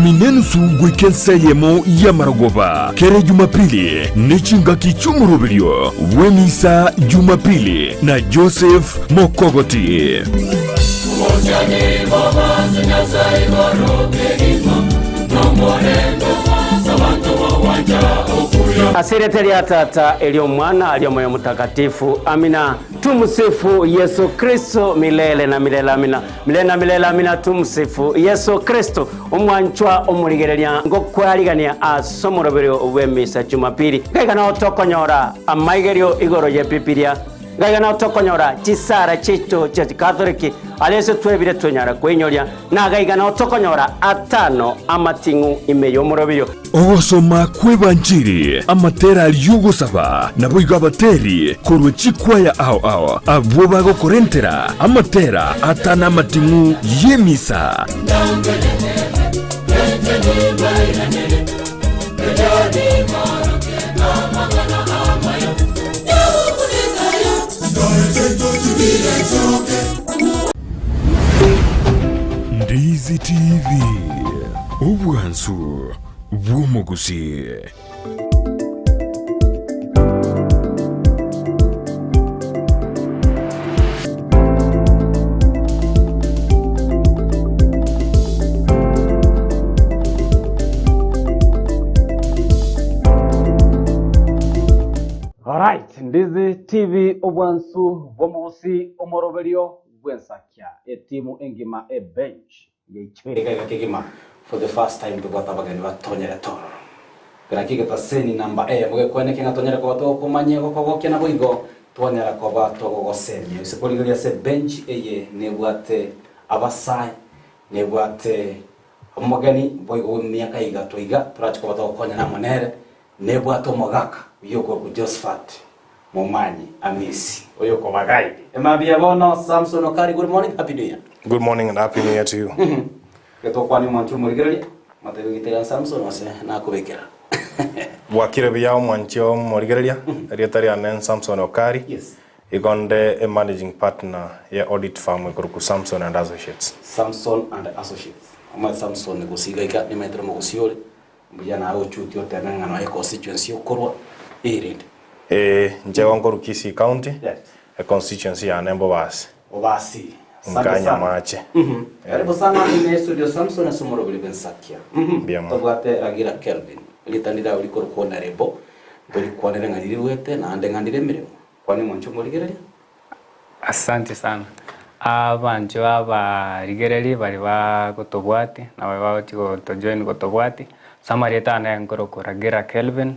Minenu sugwe kenseyemo ya Maragoba. Kere Jumapili nichinga kichumurubilio. Wemisa Jumapili na Joseph Mokogoti. Asireteli ya tata elio mwana alio moyo mtakatifu. Amina. Tumsifu Yesu Kristo milele na milele. Amina. Milele na milele. Amina. Tumsifu Yesu Kristo. Umwanchwa umurigerelia ngokwarigania asomorobero wemisa Jumapili. Gaigana otokonyora amaigerio igoro ye pipiria. Gaigana otokonyora chisara chito cha Katoliki alese twebire twonyara kwenyoria na gaigana otokonyora atano amatingu imeyo morobiro. Ogosoma kwebanjiri amatera lyugusaba nabuiga bateri korwe chikwaya ao abo bago korentera amatera atana amatingu yemisa. Ndizi TV Ubwansu Gusii. Alright, Ndizi TV Ubwansu Gusii omoroberio gwensakia etimu engima bench yechwere kigima for the first time to bata bagani batonyera toro birakike taseni namba muge kwene kinga tonyera ko bato kumanye ko kogoke na boigo tonyera ko bato gogosenya usipoligalia se bench eye nebwate abasai nebwate omugani boigo myaka igato iga turachiko bato konya na monere nebwate omogaka yoko ku Josephat Momanyi Amisi oyoko bagai emabia bono Samson Okari. Good morning, happy new year. Good morning and happy new year to you. Keto kwani mwanchu murigerelia matebigitera Samson wase na kubekera Wakire bya mwancho murigerelia rietari anen Samson Okari. Yes. Igonde a managing partner ya audit firm ku Samson and Associates. Samson and Associates. Ama Samson gusigaika ni maitro mugusiole mbijana au chuti yote nangano ya constituency okorwa irid. Njewa ngoro Kisii County. Yes. A constituency ya Nembo Basi. Obasi. Mkanya mache. Karibu sana ine studio Samson asomoro bilensakia. Bien. Tobwate agira Kelvin. Litandira uri korukona rebo. Bali kwanere ngandire wete na ande ngandire miremo. Kwani mwanchu murigerelia? Asante sana. Abanjo abarigereri bari bagotobwate na babati go to join gotobwate. Samarita na ngoro koragira Kelvin.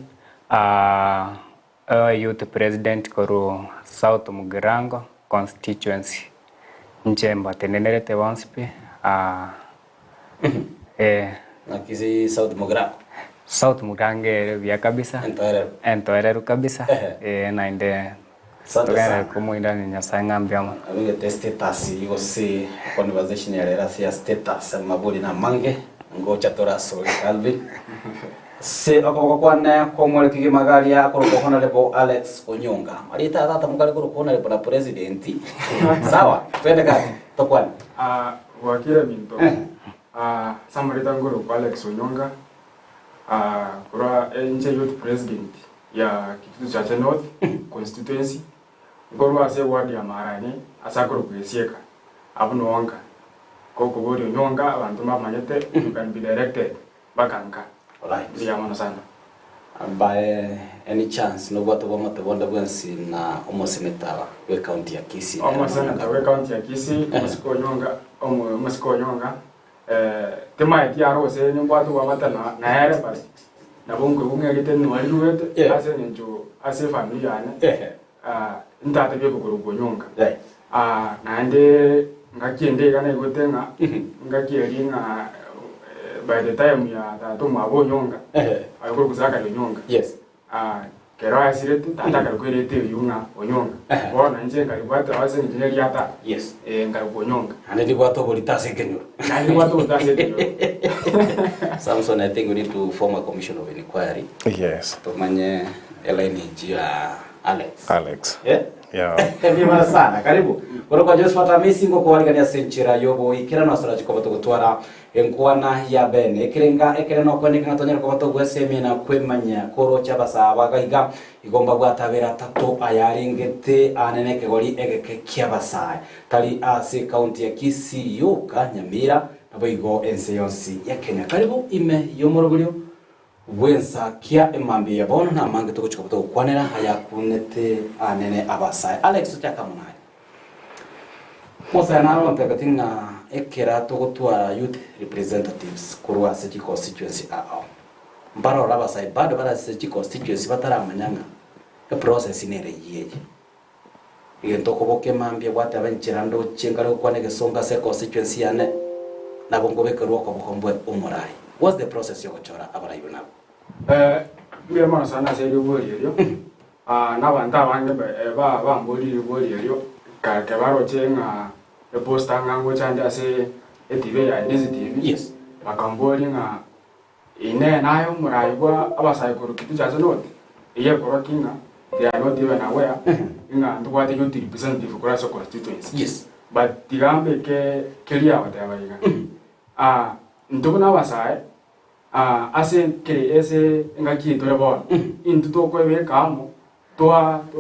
Youth President koru South Mugirango constituency Njemba tenenerete wanspi na Kisii South Mugirango. South Mugirango vya kabisa entoereru kabisa na inde tokana kumuinda ni nyasanga mbyama abinge status yose conversation ya lera sia status mabuli na mange ngocha toraso Calvin se akoko kwana komole kige magari ya koroko hona lepo Alex Onyonga alita tata mugari koroko hona lepo na presidenti sawa twende kazi tokwani wakira minto samarita ngoro Alex Onyonga kura nje youth president ya Kitutu Chacha North constituency ngoro ase ward ya Marani asakoro kwesieka abuno wanga koko bori Onyonga abantu mamanyete you can be directed bakanka. Alright. Yeah, man, sana. By any chance, no what about the wonder bwensi na omosenetawa we county ya Kisii. Omosenetawa we county ya Kisii, Musiko Nyonga. Tema ya rose nyumba tu wamata na yale basi. Na bongo bunge giteni waliruwete ase njo ase familia ane. Ndate byo kurugo Nyonga. Na ande ngakiende kana igotenga ngakieri nga by the time ya tatu mabo Nyonga ayikuru kuzaka Nyonga. Yes. Kero asirete tataka kwelete yunga Onyonga. Bona nje ngalibata wase engineer yata. Yes. Ngalibo Nyonga. Ande libwato bolitase kenyo. Ande libwato bolitase kenyo. Samson, I think we need to form a commission of inquiry. Yes. Tumanye LNG ya Alex. Yeah. Bimana sana. Karibu. Kutoka Josephat Amisi ngo kuwaligania senchira yobo ikira na sala chikoba tugutwara enkwana ya bene ekirenga ekireno kweneka ngatonyera ko bato gwesemi na kwemanya koro cyabasaba gaiga igomba gwatabera tato ayaringete anene kegori egeke kyabasai tali ase county ya Kisii YOUTHS Nyamira nabo ense yonsi ya Kenya. Karibu ime yomorogorio wensa kia emambi ya bono na mange toko chikabato kwanera haya kunete anene abasai Alex Chakamunai Mosa naro ntagatinga ekera togotwara youth representatives kurwa city constituency ao mbaro rabasai bado bara city constituency bataramanyanga the process inere yeje igento koboke mambye gwata benchirando chingaro kwane gesonga se constituency yane nabongo bekerwa ko bokombwe umurai. What's the process yokochora abarayo nabo? Biya mana sana se yobori yo na banta bange ba mbori yobori yo ka baro chenga e posta ngango chanja se etive ya Ndizi TV. Yes. Bakambori nga ine nayo murai kwa abasai kuru kitu chazo note iye koro kinga they are not even aware inga ntwate youth representative kura so constituency. Yes. But tigambe ke clear whatever inga ntubuna abasai ase ke ese ngaki tore bon into to ko be kamo to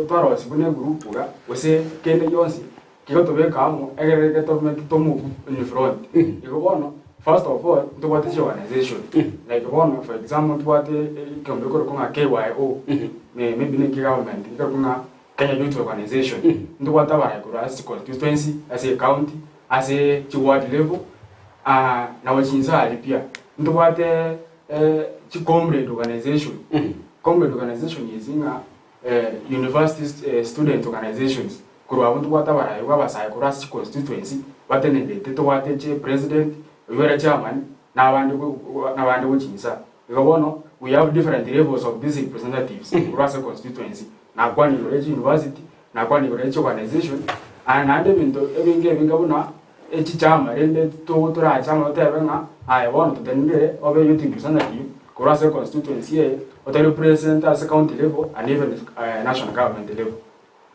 rosi bune group ga wese kende yonsi kiko to be kamo egere to make to move in front iko bono first of all to what is organization like one for example to what kombe ko nga KYO maybe the government ko nga Kenya Youth Organization to what abara ko as constituency as a county as a ward level na wachinza alipia ndo wate comrade organization comrade organization yezinga university student organizations kurwa ndo wata bara yuwa basai kurwa constituency batene to wate che president yura chairman na abandi wachinza ikabono we have different levels of these representatives kurwa constituency na kwani university na kwani organization and bindo ebingabuna echichama rende to chama otebenga bona tutendere obe youth representative kurasa constituency or represent as county level and even national government level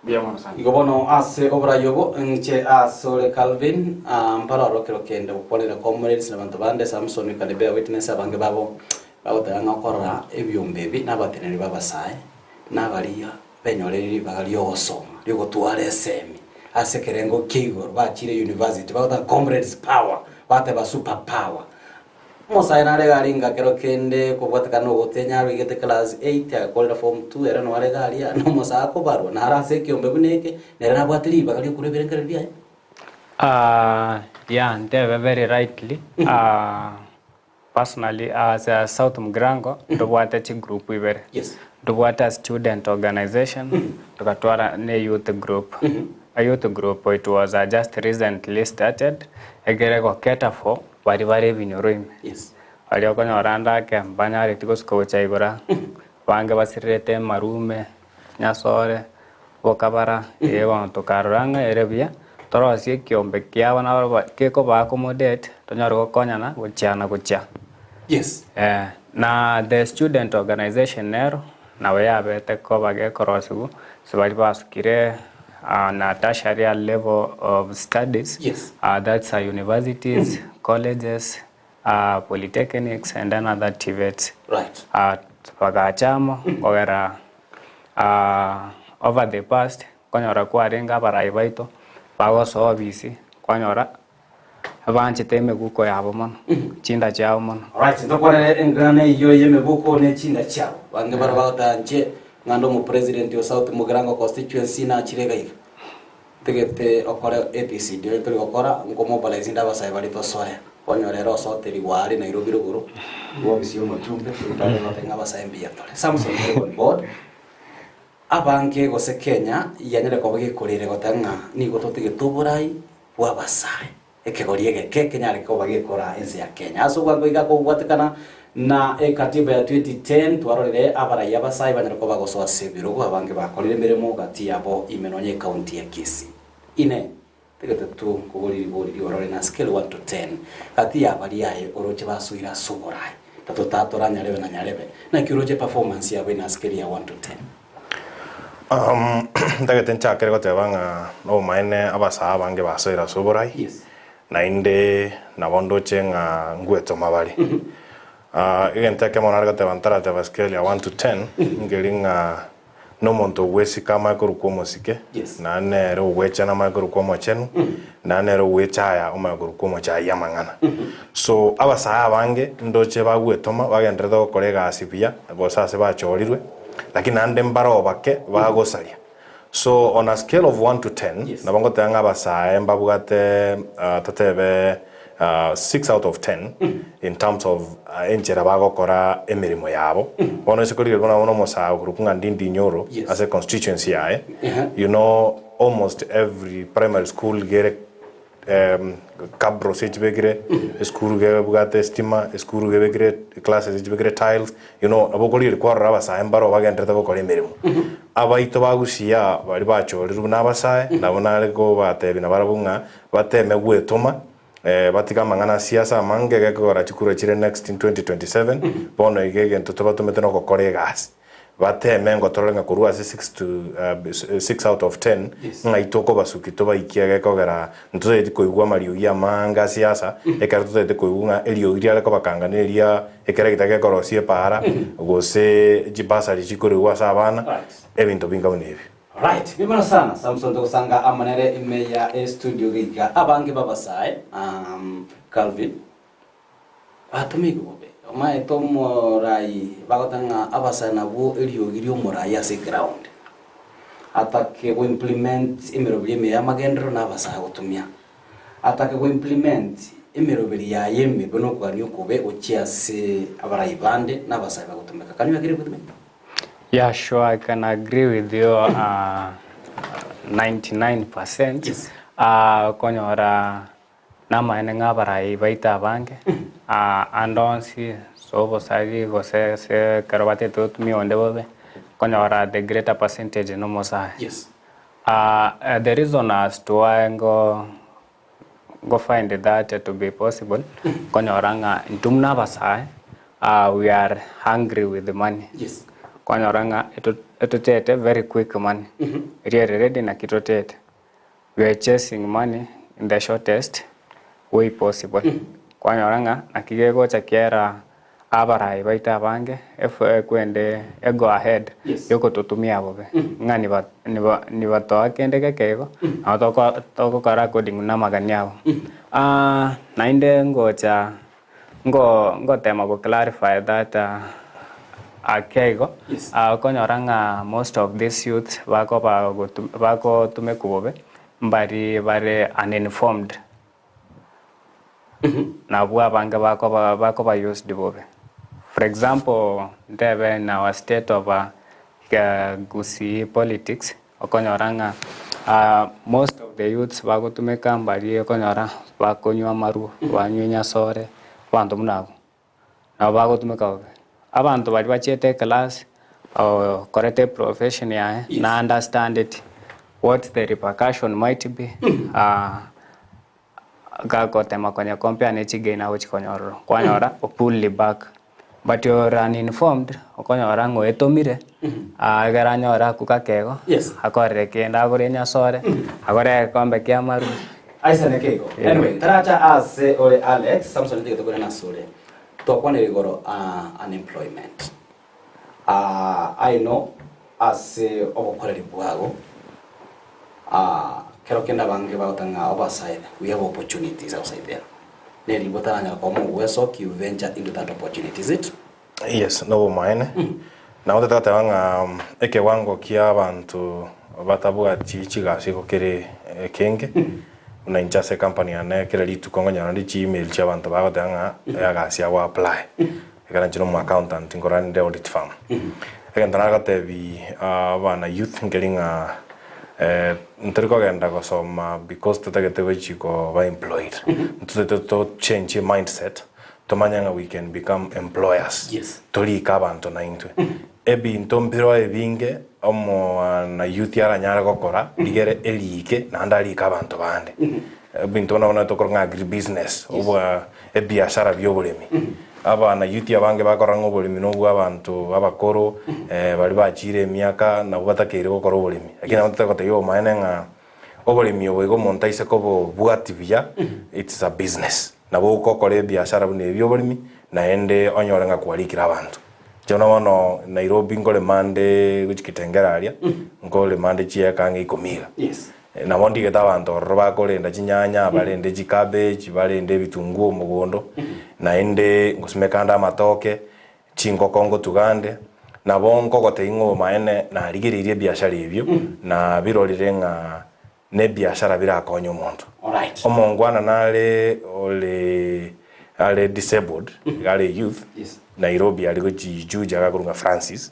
biya mona sana igobono ase obra yobo nche asole Calvin mpara kende ukolera comrades na bantu bande Samson kalebe witness abange babo tanga korora ebyombebi nabateneri babasai nabaliya benyoreri bagaliyo gosoma ryo tware semi ase kerengo kigo bachire university bata comrades power bata ba super power mosa ina regaringa kero kende ko bwatakano gotenya rwigete class 8 akolera form 2 era no regaria no mosa ko barwa na arase kiombe buneke nera bwatiri bagali kureberengera bia yeah, they very rightly personally as a South Mugrango ndo bwata group wibere. Yes. Ndo bwata student organization tukatwara ne youth group. A youth group, it was just recently started. Egerego cater for very vinyorim. Yes. Alioko nyoranda ke banyari tikos kocha igora. Wange basirete marume nyasore bokabara ewa tokaranga erebia. Toro asie kiombe kia wana keko ba accommodate tonyoro konyana gochana gocha. Yes. Na the student organization nero na weya bete ko bage korosigu sebali baskire na tertiary level of studies. Yes. That's universities, colleges, polytechnics, and then other TVETs. Right. Pagachamo, over the past, konyora kuarenga baraibaito, pagoso obisi, konyora abanche teme guko yabo mono, chinda chao mono. Right, ndokore engane yo yeme buko ne chinda chao. Wange barabata nje ngando mu president yo South Mugrango constituency na chirega iga tegete okora APC dio tuli okora ngomo balazi ndaba sai bali to soya onyorero sote liwali na Nairobi ruguru wo bisio machumbe tutale batenga basai mbia tole Samson on board abanke gose Kenya yanyere ko bage kurire gotanga ni gototige tuburai wa basai ekegoriege Kenya reko bage kora ense ya Kenya aso gwango iga ko gwatekana na katiba ya 2010 twarorere abaraya basai banyarako bagosoa sebiro go abange bakorire mirimo gati yabo imenonye county ya Kisii ine tegete tu kugoriri orore na scale 1 to 10 gati yabari yaye oroje basuira sugorai tato nyarebe na nyarebe na kiroje performance yabo na scale ya 1 to 10 tegete nchakere gotebanga no maene abasa abange basuira sugorai. Yes. na inde na bondo chenga ngweto mabali igente kemo narga te vantara te scale ya 1 to 10 ngelinga no monto wesi kama ko rukomo sike na ne ro wecha na ma ko rukomo chenu na ne ro wecha ya o ma ko rukomo cha ya mangana so abasa abange ndoche bagwetoma bagendere to kolega asipia go sase ba chorirwe lakini ande mbaro bake bagosaria. So on a scale of 1 to 10 na bango tanga abasa mbabugate tatebe 6 out of 10 in terms of enchera bagokora emirimo yabo bono sekori gona bono mosa gurukunga ndindi nyoro as a constituency yae you know almost every primary school gere kabro sejbegre school ge bugate stima school ge begre classes sejbegre tiles you know abokori kwa raba sa embaro bagendre tabokora emirimo abaito bagusia bari bachoriru nabasa nabona ariko batebi nabarabunga bateme gwetoma batika mangana siasa mange gekora chikuru chire next in 2027 bono igege ntotoba tumete no kokore gas bateme ngotorenga kurua 6 out of 10 ngaitoko basuki toba ikiage kogera ntoze koigwa mario ya manga siasa ekarto te koigunga elio iria ko bakanganeria ekere kitage korosie para gose jibasa chikuru wa sabana ebinto binga unebi. Right, bimana sana Samson Dosanga amanere imeya studio giga abange babasae Calvin atumigo bobe omae tomorai bagotanga abasana bo eliogirio morai ase ground atake go implement imerobiri ya magendro na abasa gotumia atake go implement imerobiri ya yeme bono kwani okobe ochiase abarai bande na abasa bagotumika kanyu agire gotumika. Yeah, sure, I can agree with you 99%. Yes. Konyora nama enenga barai baita bange. Andonsi sobo sagi gose se karabate tot mi onde bobe. Konyora the greater percentage no mosa. Yes. The reason as to why go find that to be possible. Konyora nga ntumna basai. We are hungry with the money. Yes. Kwanyoranga etotete very quick money. Really ready na kitotete. We are chasing money in the shortest way possible. Kwanyoranga nakigego chakiera abarai baita bange kwende go ahead yoko tutumia bobe. Ngani ni bato akende kego atoko kara coding na maganyao. Nainde ngocha ngo tema go clarify that akego konyoranga most of these youths bako tumekubobe mbari bare uninformed na bwa banga bako ba used bobe. For example, there in our state of Gusii politics konyoranga most of the youths bako tumeka mbari konyora bakonywa maru banyunya sore bantu munabo na bako tumeka abantu bali bachete class or correct profession ya na understand it what the repercussion might be gago tema kwenye company chigena which konyoro kwanyora pull back but you're uninformed okonyora ngo etomire garanyora kukakego akore kenda gorenya sore akore kombe kya maru aisane kego anyway taracha ase ole Alex Samson tigito gorena sore to kwane rigoro unemployment I know as obokoreri bwago kero kenda bange bautanga outside we have opportunities outside there neri botaranya komo weso you venture into that opportunity is it? Yes, no mine na wote tatanga eke wango kia abantu batabuga chichi ko kere kenge una inchase company ane kere litu kongonya ndi email cha abantu bagatanga yagasi wa apply ekana chino mu accountant ngorani de audit firm ekantana gatebi bana youth ngelinga nteriko genda gosoma because tutagetewe chiko ba employed to change mindset tomanyanga we can become employers tolika abantu na intwe ebi ntombiro ebinge omo na youth yara nyara gokora ligere elike na ndali ka abantu bande bintu na tokoranga agri business obwa ebiashara byobolemi aba na youth abange bakoranga obolemi no bwa abantu abakoro bali bachire miaka na batakere gokora obolemi akina mutakote yo maenenga oboremi obo omonto aise kobobwati buya it's a business nabo ukokora biashara bune ebyo oboremi naende onyore nga kwarikira abantu jono bono Nairobi ngole mande guchikitengera aria ngole mande chieka ngikomiga yes na bondi geta abantu roba korenda chinyanya barende cabbage barende bitunguo mugondo naende ngusmekanda matoke chingoko ngo tugande na bonko goteing'o maene na rigiririe biashara ebyo na birorire nga ne biashara birakonya omonto alright omongwana nale ale disabled ale youth yes Nairobi ali gochijuja gakurunga Francis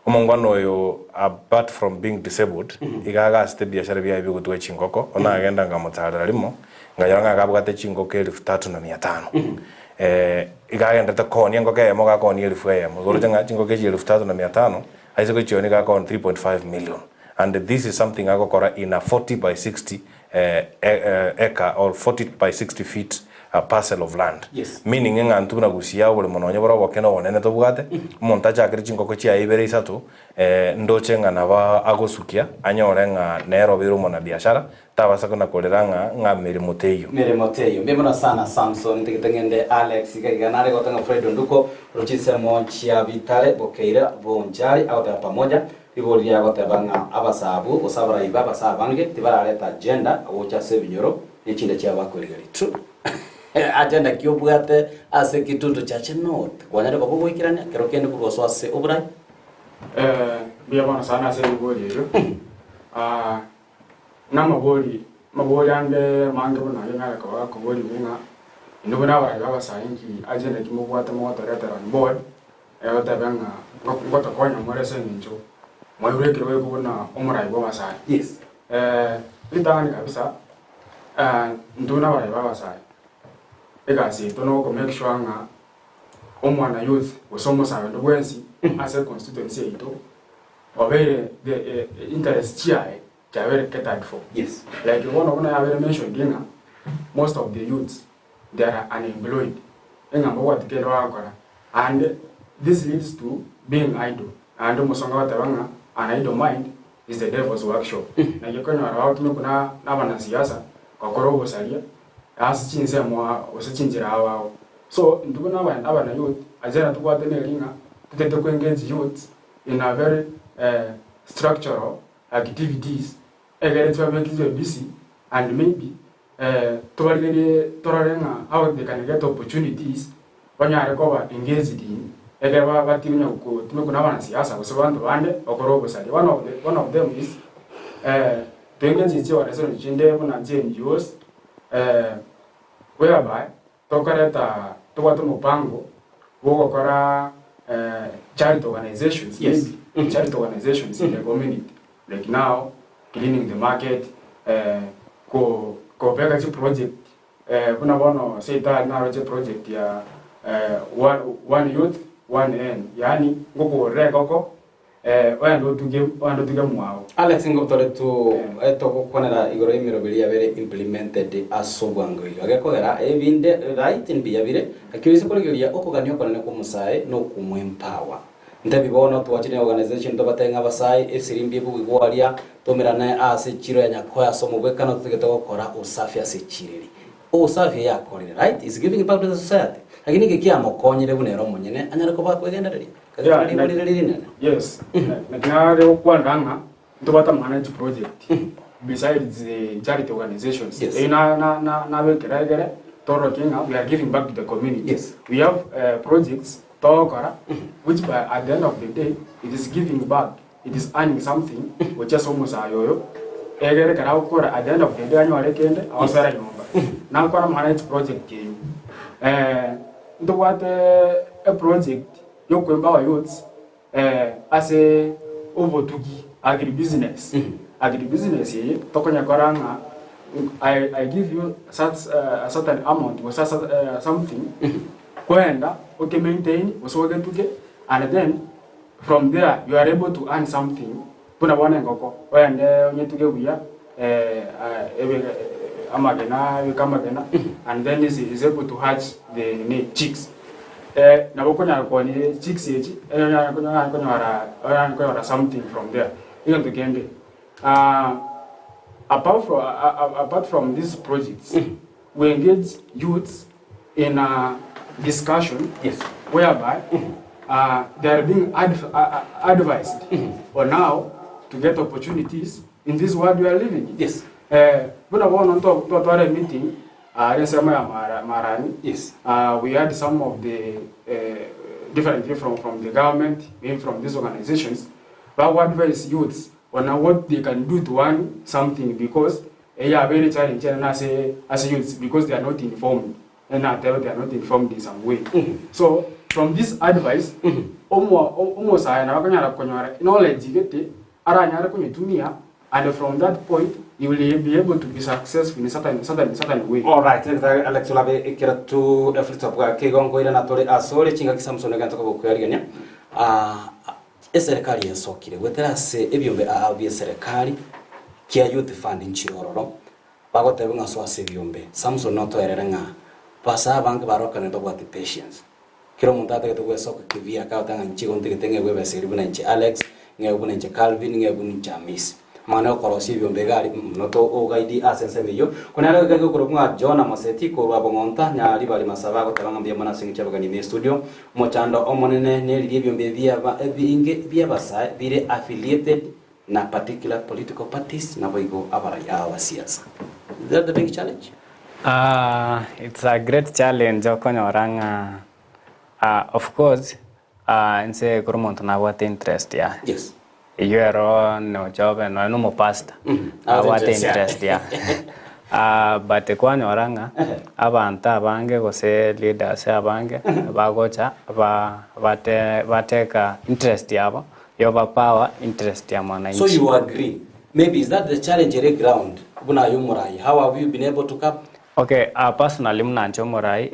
omongwana oyo apart from being disabled igaga ste biashara bya ibyo gutwe chingoko ona agenda ngamutarira limo ngayanga gabwate chingoko 3500 igagenda ta koni ngo ke mo ga koni 1000 mo goro tanga chingoko 3500 aise ko chioni ga koni 3.5 million and this is something agokora in a 40 by 60 acre or 40 by 60 feet a parcel of land yes meaning nga ntuna gusia bole mononye bora bokena wonene to bugate monta chakiri chingoko chia ibere isatu ndoche nga naba agosukia anyore nga nero biro mona biashara tabasa kuna koleranga nga mirimo teyo mbona sana Samson ntikitengende Alex igaganare gotanga Fred Nduko rochise monchia vitale bokeira bonjari au ta pamoja iboli ya gotabanga abasabu osabara ibaba sabange tibaraleta agenda ocha sebinyoro n'ikinde cy'abakorigari true agenda kyobwate ase kitutu chache note kwanyare ko bwikirane kero kende kuroswa ase oburai biya bana sana ase iboli yo na maboli ande mange bona ngara ko boli bunga ndubona baba sayinki agenda kimubwate mo taretera board otabanga ngota konya morese ninjo mwayirekero we kubona omurai bwa basai yes litani kabisa nduna baba basai egasi tono ko make sure nga omwana youth osomo sabe ndobwensi as constituency ito obere the interest chiae very catered for yes like one of na very mentioned ginga most of the youths they are unemployed engamba what get wakora and this leads to being idle and musonga watabanga an idle mind is the devil's workshop na yekonya rawo tume kuna nabana siasa kokorobo salia asichinze mwa osichinjira awo so ndubona abana youth azera tukwatene linga tutete kwengage youth in a very structural activities egere to make you busy and maybe torarenga how they can get opportunities when you are engaged in egere batinya ko tume kuna abana siasa kusobantu bande okorobo salia one of them is to engage in your research chinde kuna NGOs whereby tokareta tuwatu mupango wokora charity organizations yes charity organizations in the community like now cleaning the market ko pega chi project kuna bono seita na roje project ya one youth one end yani ngoko rekoko wando tuge mwao Alex ngotore tu etoko konera igoro imiroberia bere implemented asobwango agakogera ebinde right in biyabire akirisi kurigiria okuganyo konene ko musae no kumwempower ndabibona twachine organization tobatenga abasai esirimbi bugwaria tomerana ase chiro ya nyakoya somo bwekana tutegeta gukora usafi ase chiriri usafi yakorire right is giving back to the society lakini kikiamo konyire bunero munyene anyara ko bakwegendereria yes nakare okwandanga tobata manage project besides the charity organizations yes. na bekeragere toro kinga we are giving back to the community yes. We have projects tokora which by at the end of the day it is giving back, it is earning something which is almost ayoyo egere kara ukora at the end of the day anywhere kende awasara nyumba na kwa manage project game ndo what a project yokwemba wa youths as a overtugi agribusiness agribusiness ye tokonya koranga I give you such a certain amount or something kwenda okay maintain usoge tuge and then from there you are able to earn something puna bwana ngoko wende onyetuge buya amagena bikamagena and then this is able to hatch the chicks na bokonya ko ni chicks yechi konya something from there even to kende apart from these projects, we engage youths in a discussion whereby they are being advised on how to get opportunities in this world we are living in. Yes. When I went on to a meeting, we had some of the different people from the government, maybe from these organizations, but what advise youths on what they can do to earn something, because they are very challenging as youths, because they are not informed, and they are not informed in some way. So from this advice, almost knowledge and from that point you will be able to be successful in certain way. All right, Alex Olabe ikira tu efforts of Kegongo ira natore asore chinga kisamsone ganto ko kuyariganya eserikali yensokire wetera se ebyombe abi eserikali kia youth fund nchiroro bagotebe ngaso ase byombe Samson noto ererenga pasa bank baroka ne dobwati patience kiro muntate to gwesoka kivia ka tanga nchigo ntigitenge webe seribuna nchi Alex ngebuna nchi Calvin ngebuna nchi Miss mana korosi byombe gari noto ogaidi asense biyo kunara gago kurumwa John Moseti ko rwabongonta nyari bali masaba ko tabangambye mona singi cyabagani me studio mochando omonene neri byombe bya basa bire affiliated na particular political parties na boigo abara ya wasiasa. Is that the big challenge? It's a great challenge okonyoranga of course nse kurumonto na what interest ya. Yes. You're no job and no more pasta. What interest ya. But kwanyoranga abanta abange gose leaders abange bagocha bateka interest yabo power interest ya mwananchi. So you agree? Maybe is that the challenge at ground? Buna yomurai. How have you been able to cap? Okay, personally mnancho murai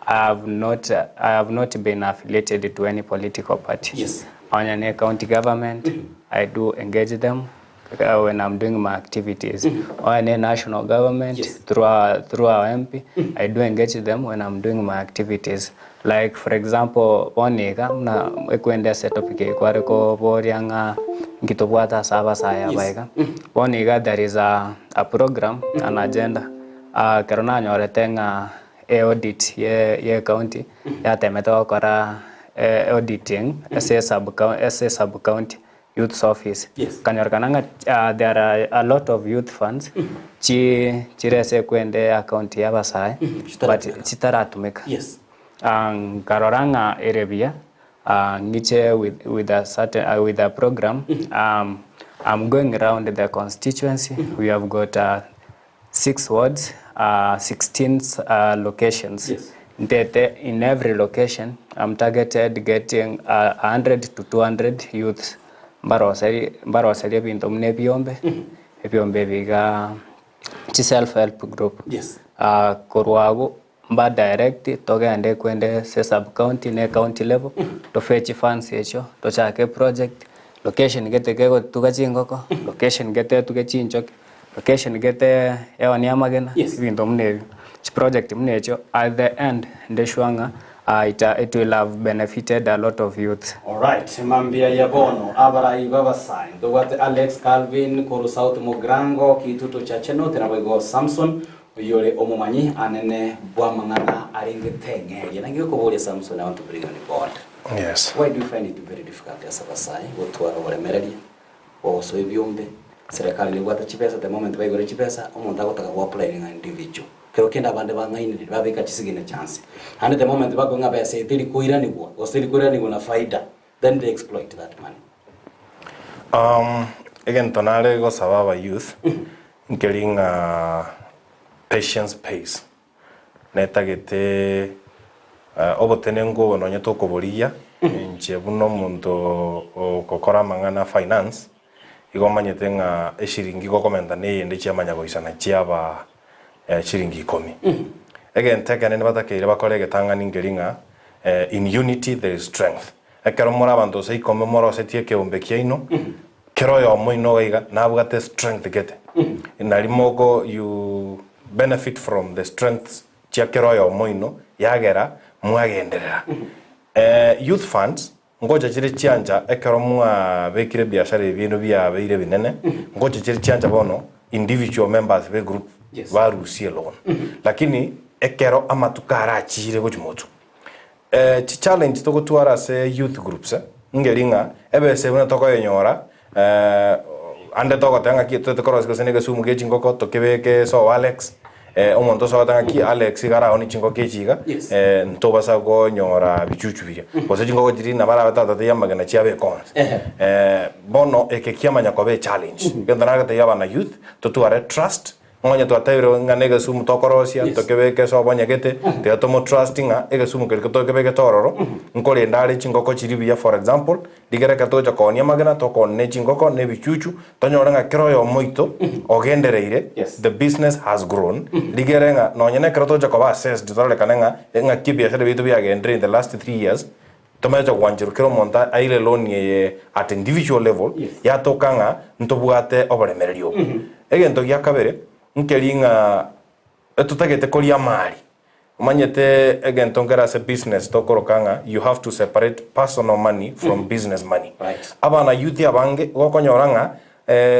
I have not been affiliated to any political party. Yes. On a county government, I do engage them when I'm doing my activities. Or in a national government, through our MP, I do engage them when I'm doing my activities. Like for example, onega na ekwenda setup ke kwareko borianga ngitobwata saba saya baika. Onega there is a program, an agenda. Karona nyoretenga audit ye county ya temeto kora auditing as a sub county youth office. Yes. Kanyorkananga there are a lot of youth funds chirese kwende account ya basai but chitaratumika. Yes. Karoranga erebia ngiche with a certain with a program. I'm going around the constituency. We have got 6 wards, 16 locations. Yes. In every location, I'm targeted getting 100 to 200 youths. Barosari binto mne biombe biga self-help group. Yes. Korwago mba direct togende kwende se sub county ne county level to fetch funds echo to chake project location gete kego tukachingoko location gete tukachinchoke location gete ewa nyamagena binto mne project mnecho at the end ndeshwanga it will have benefited a lot of youth. All right, mambia yabono abara ibaba sign to what Alex Calvin koru South Mogrango kituto cha cheno tenabago Samson yole omomanyi anene bwa mangana aringetenge yanangiyo ko bole Samson I want to bring on board. Yes. Why do you find it very difficult as abasai wotwara walemereri oso ebyombe serikali ni gwata chipesa the moment baigore chipesa omuntu agotaka ku apply nga individual kero kenda bande bangaine babika chisigine chance and the moment bago ngaba say tili kuira nigwa osili kuira nigwa na faida then they exploit that money. Again tonale go sababa youth getting patience pace neta gete obotenengo no nyeto koboria nche buno muntu kokora mangana finance igomanyete nga eshiringi go komenda ne yende chiamanya goisana chiaba shiringi 10. Again tekane ne batakeire bakorege tangani ngeringa in unity there is strength. Ekero mora bantu se ikome mora setie ke ombekiaino kero yo moino gaiga na bugate strength gete. Inarimoko you benefit from the strengths chia kero yo moino yagera mwagenderera. Youth funds ngoja chiri chianja ekero mwa bekire biashara ibintu bya beire binene ngoja chiri chianja bono individual members be group barusie loan lakini ekero amatukara achire gochimoto chi challenge to gutwara se youth groups ngeringa ebese buna toko yenyora ande toko tanga ki to koros ko senega sumu ge chingoko to kebeke so Alex omonto so tanga ki Alex gara oni chingo ke chiga nto basa go nyora bichuchu biya bose chingo jiri na bara batata te yamaga na chiabe cons bono ekekiamanya ko be challenge gendana ga te yaba na youth to tuare trust ngonya to atayro nganega sumu tokorosia to kebeke so bonyagete te atomo trustinga ega sumu ke to kebeke tororo nkole ndale chingoko chiribiya for example digera ka to jakonia magana to konne chingoko ne bichuchu tonyora nga kiroyo moito ogendereire the business has grown digera nga nonyene kroto jakoba assess ditole kananga nga kibiashara bitu bya gendre in the last 3 years tomato wanjiro kero monta aile loan ye at individual level ya tokanga ntobuate oboremererio egento gya kabere nkeringa etutagete koria mali manyete egento ngera se business tokorokanga you have to separate personal money from business money abana youth abange gokonyoranga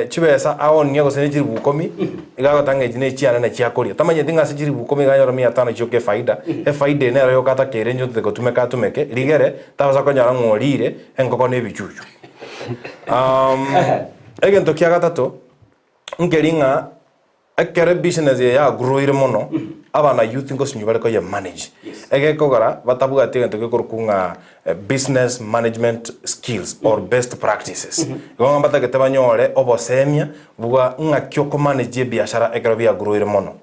chibesa aonia gosene chiri bukomi igagotanga jine chiana na chiakoria tamanyete ngase chiri bukomi ganyoro 500 choke faida faida ne ro kata kere nyote gotumeka tumeke rigere tabaza konyora ngorire enkoko ne bichuchu egento kya gatatu nkeringa ekere business ya grow mono abana youth ngo sinyubare ko ya manage ege kogara batabuga tegento ke korukunga business management skills or best practices gonga batake tabanyore obosemia buga nga kyoko manage biashara ekero bya grow mono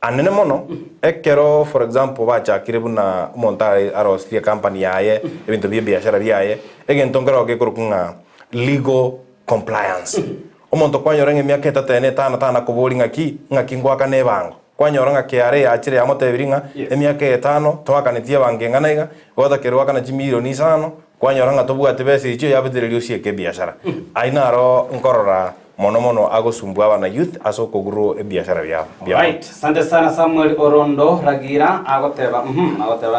anene mono ekero for example bacha kirebuna monta arostia company yaye ebintu bya biashara byaye egento ngero ke korukunga legal compliance omonto kwanyora ng'emiaka etatene tana kuburi ng'aki ngwaka nebango kwanyora ng'akiare achire yamotebiringa emiaka etano twakanitie bange ng'anaiga gotakerwa kana chimilioni 5 kwanyora ng'atobwate bese icho yabitirerio sieke biashara ainaro nkorora mono agosumbua abana youth asoko grow biashara byabo right asante sana Samuel Orondo Ragira agoteba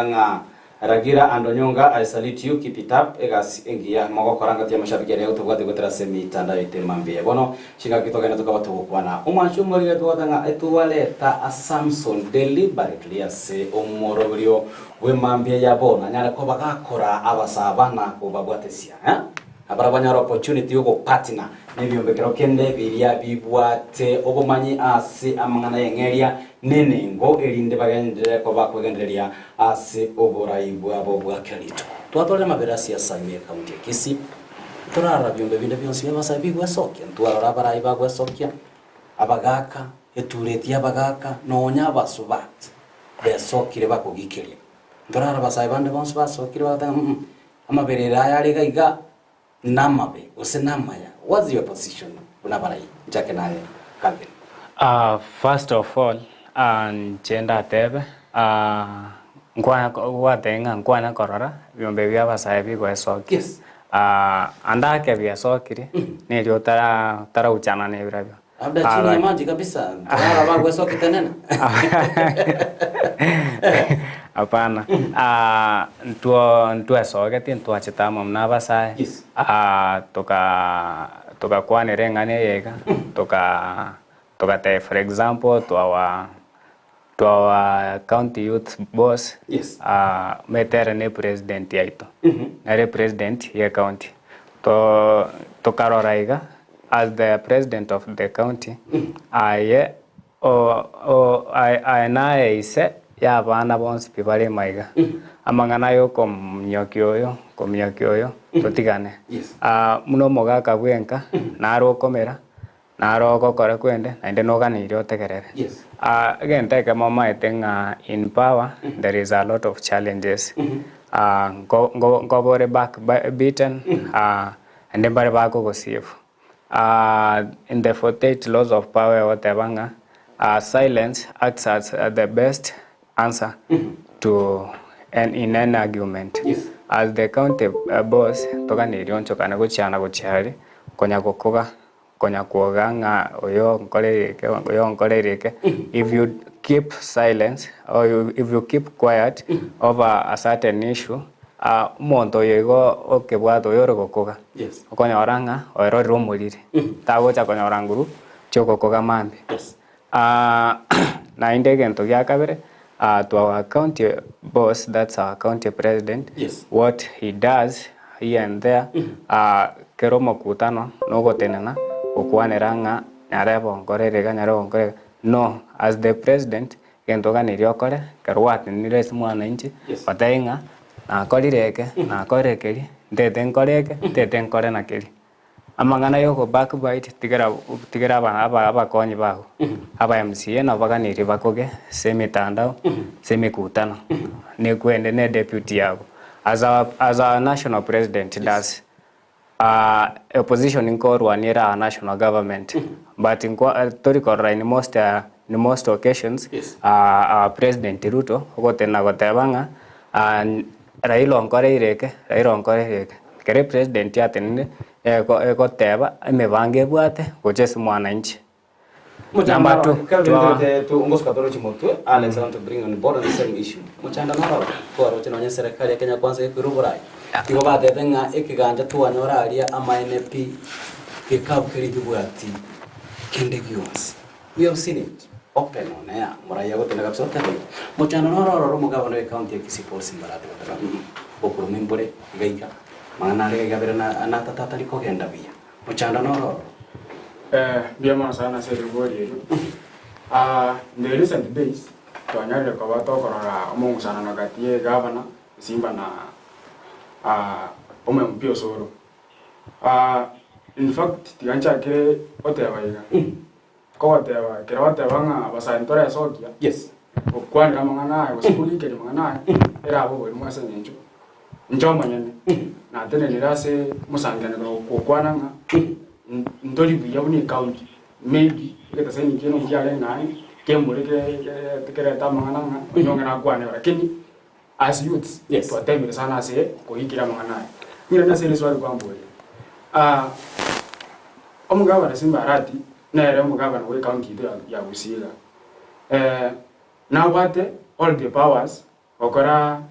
ng'a Ragira andonyonga I salute you keep it up egas engia mogo koranga tia mashabiki leo tugwate gotera semi tanda ite mambie bono shinga kitogena tukaba tukwana umanchu muri gatwatanga etuwaleta a Samson deliberately ase omorobirio we mambie yabona nyara ko bagakora abasabana ko babwatesia abarabanya opportunity ugo partner nebyombe kende biria bibwate obumanyi ase amangana yengeria nenengo elinde bagendere ko bakwegenderia ase oborai bwabo bwakanito twatole maberasi ya Kisii County Kisii turara byombe binde byonse basabi gwesokia twara barai bagwesokia abagaka eturetia abagaka nonya basubat besokire bakugikeria turara basai bande bonse basokire batanga amaberera yari gaiga namabe usenamaya what's your position unabarai jake naye Calvin first of all chenda tebe nkwana watenga nkwana korora byombe bya basabi gwesokia andake bya sokiri nilio tara uchana ne birabyo abda chini ya maji kabisa tara bagwe soki tenena apana ntua soketi ntua chitama mna basai toka kwane rengane yega toka te for example to our county youth boss metere ne president yaito ne president ya county to karoraiga as the president of the county I naise ya bana bonse pibale maiga amangana yo komnyokyoyo totigane muno mogaka bwenka naro komera naro kokore kwende nainde noganire otegerere again take a mama I think in power there is a lot of challenges go bore back beaten and then bare back go save in the 48 laws of power whatever silence acts as the best answer to in an argument as the county boss toganire onchokana gochiana gochiari konya gokoga konya kuoganga oyo nkorereke if you keep silence or if you keep quiet over a certain issue monto yego okebwato yoro kokoga Yes. okonyoranga oero romolire tagocha konyoranguru choko koga mambi na inde gento gya kabere to our county boss, that's our county president. Yes. What he does here and there kero mokutano nogotenena okwaneranga nyarebo ngorerega nyarebo no, as the president gento ganirio kore kerwat nires mwana inchi batainga na korireke na korekeri ndete nkoreke ndete nkore na keri amangana yoko backbite tigera abakonyi bago aba MCA na baganiri bakoge semitandao semikutano ne kwende ne deputy yabo as our national president does opposition inkorwa near our national government but in historical in most occasions our president Ruto gotena gotebanga Raila onkorereke kere president yatenine ekoteba emebange bwate gochesi mwananchi. Number 2 to Ngoska Torochi Motu, Alex, I want to bring on board on the same issue. Muchanda naro kwa rochino serikali ya Kenya Kwanza ikuruburai. Ikoba dedenga ekiganja tu anyora alia ama NP kikao kiribwati kende gyons. We have seen it open on air. Muraya gote nakapso tabi. Muchanda naro mugabano e county ya Kisii policy mbarate wataka. Okuru mimbore gaika. Maana lega berana anata tatali ko genda bia. Muchanda naro Biama sana serivori in the recent days tuanyarire kwa watu korora omungu sana nagatie governor Simba na mpio soro in fact tigancha ke otewa iga ko otewa kera otewa nga basantore sokia yes okwanira mangana ayo skuli ke mangana era abo boli mwase nyenjo njoma nyene na tene nirase musangana ko kwana nga ndoli buya uni county maybe leta seni keno kiale ngai kembole ke tamangana nyonga na kwane lakini as youths yes to attempt sana se ko hikira mangana mira na seri swali kwa mbole omugaba na Simba arati na ere omugaba na we county ya Gusii now what all the powers okora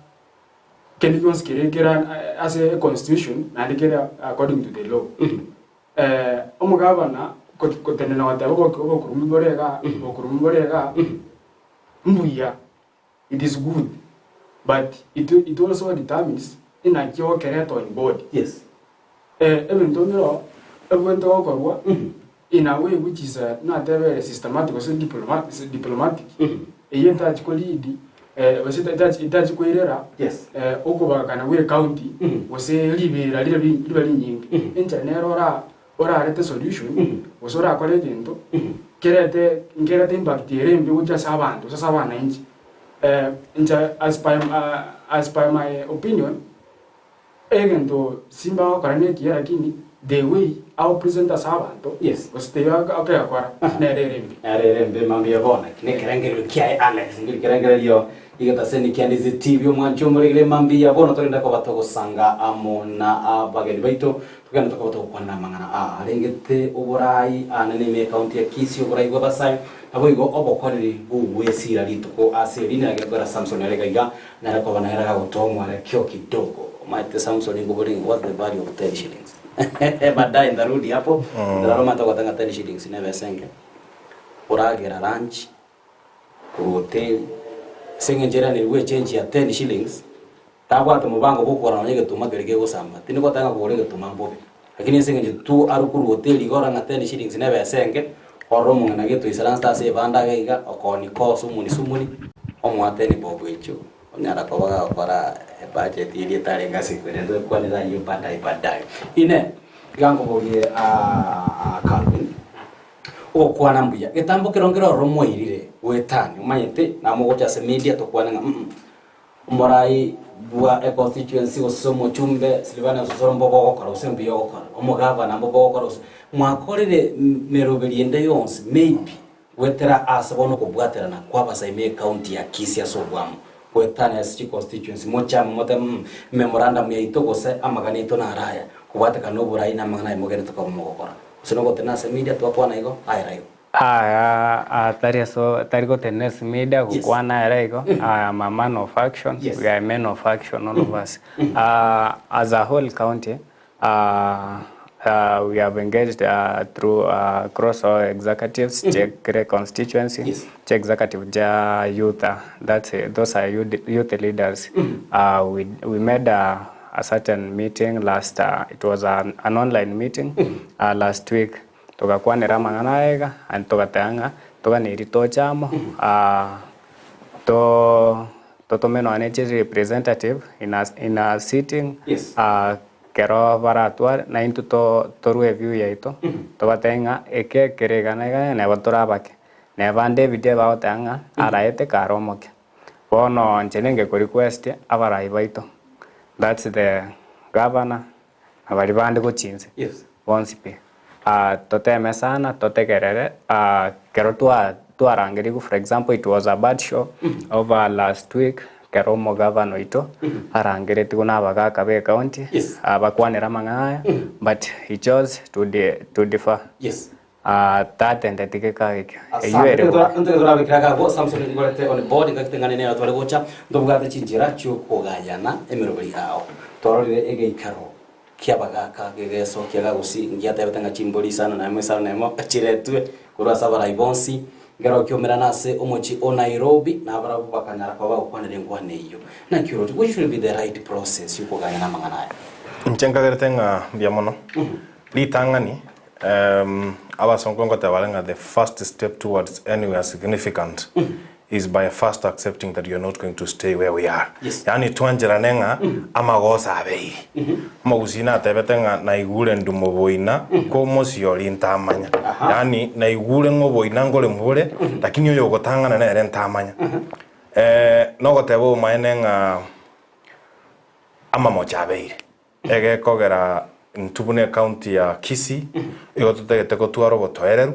can you consider as a constitution and according to the law omugabana kotenena watabo okurumborega mbuya it is good but it also determines in a kyo kereto in body yes even though evento okorwa in a way which is not very systematic or diplomatic eyenta chikolidi wasita kuirera yes okubakana we county wase libera libali nyingi internet ora arete solution osora akore gento kerete impact yerembe uja sabantu sasabana inji as per my opinion egento Simba okarane kia lakini the way our presenter sabantu yes wasteya okay akwara nererembe mambia bona nekerengero kia Alex ngirengero igata seni Ndizi TV omwanchomorere mambia bona torenda ko batogosanga amona abageni baito tugenda tukabata kwana mangana arengete oborai anene me county ya Kisii oborai go basai abo igo obokoreri bugwesira lituko aserina agekora Samson aregaiga na ko banahera gotomwa re kyo kidogo maite Samson ngobori what the value of 10 shillings baadaye ndarudi hapo ndaroma tokotanga 10 shillings nebe senge oragera lunch ku hotel sengenjera ni we change ya 10 shillings tabwa tumubango bukora nanyege tumagerege gosamba tiniko tanga kuorege tumambobe lakini sengenje tu arukuru hotel igora na 10 shillings nebe senge oromo ngana gitu isaran sta se banda gaiga okoni ko sumuni omwateni bobo echo onyara ko baga para budget ili tare ngasi kwende kwa ni zanyu badai ine gango bolie Calvin okwana mbuya getambo kirongero romo irire wetani umanyete na mugocha se media to kwana morai bua e constituency osomo chumbe silvana sorombo gokora usembi yokora omugava na mbogo gokora mwakorire meroberiende yonse maybe wetera asabono kubwatera na kwa basaime county ya Kisii asobwamo wetani as constituency mocha mote memorandum ya itogose amaganito na araya kubwateka no burai na mangana imogere to komogokora sinogo tena se media to kwana igo airayo Tariko tenes media kukwana erego. I am a man of action. Yes. We are men of action, all of us. As a whole county, we have engaged through across our executives, check constituency, Yes. check executive YOUTA. Those are youth leaders. We made a certain meeting last. It was an online meeting last week. Tukakuwa nera manganaega and tukateanga tukanirito chamo to meno aneche representative in a sitting. Yes. Kero baratwar na into to review yaito tukatenga eke keregana ne baturabake ne bande video baotanga araete karomoke bono nchenenge ko request abara ibaito. That's the governor abari bande ko chinse. Yes. Bonsipe toteme sana totekerere kero tuarangiriku. For example, it was a bad show over last week. Kero mo governor ito arangire tikuna abagaka be county. Yes. Bakwanera mangaya but he chose to defer. Yes. That and the tikeka Ndora bikiraga bo Samson ngorete on board ngakitengane ne atware gocha ndobugate chinjira cyo kogayana emerobali hao torore ege ikaro kiabagaka gegeso kiaga Gusii ngiate betanga chimboli sana na mwesana nemo chiretwe kurasa bara ibonsi ngero kyomera nase omochi o Nairobi na bara bakanyara kwa bakwanere ngwane iyo na kiroti which will be the right process yuko gayana mangana nchenga gertenga biamono litangani abasongongo tabalenga the first step towards anywhere significant is by first accepting that you're not going to stay where we are. Yes. Yani tuanjira nenga amagosa abei. Magusina tebetenga na igule ndumoboina ko mosiori ntamanya. Yani na igule ngoboina ngole mbule lakini yo gotangana na ere ntamanya. No gotebo maenenga amamocha abei. Ege kogera ntubune county ya Kisii igotutegete ko twaro botoereru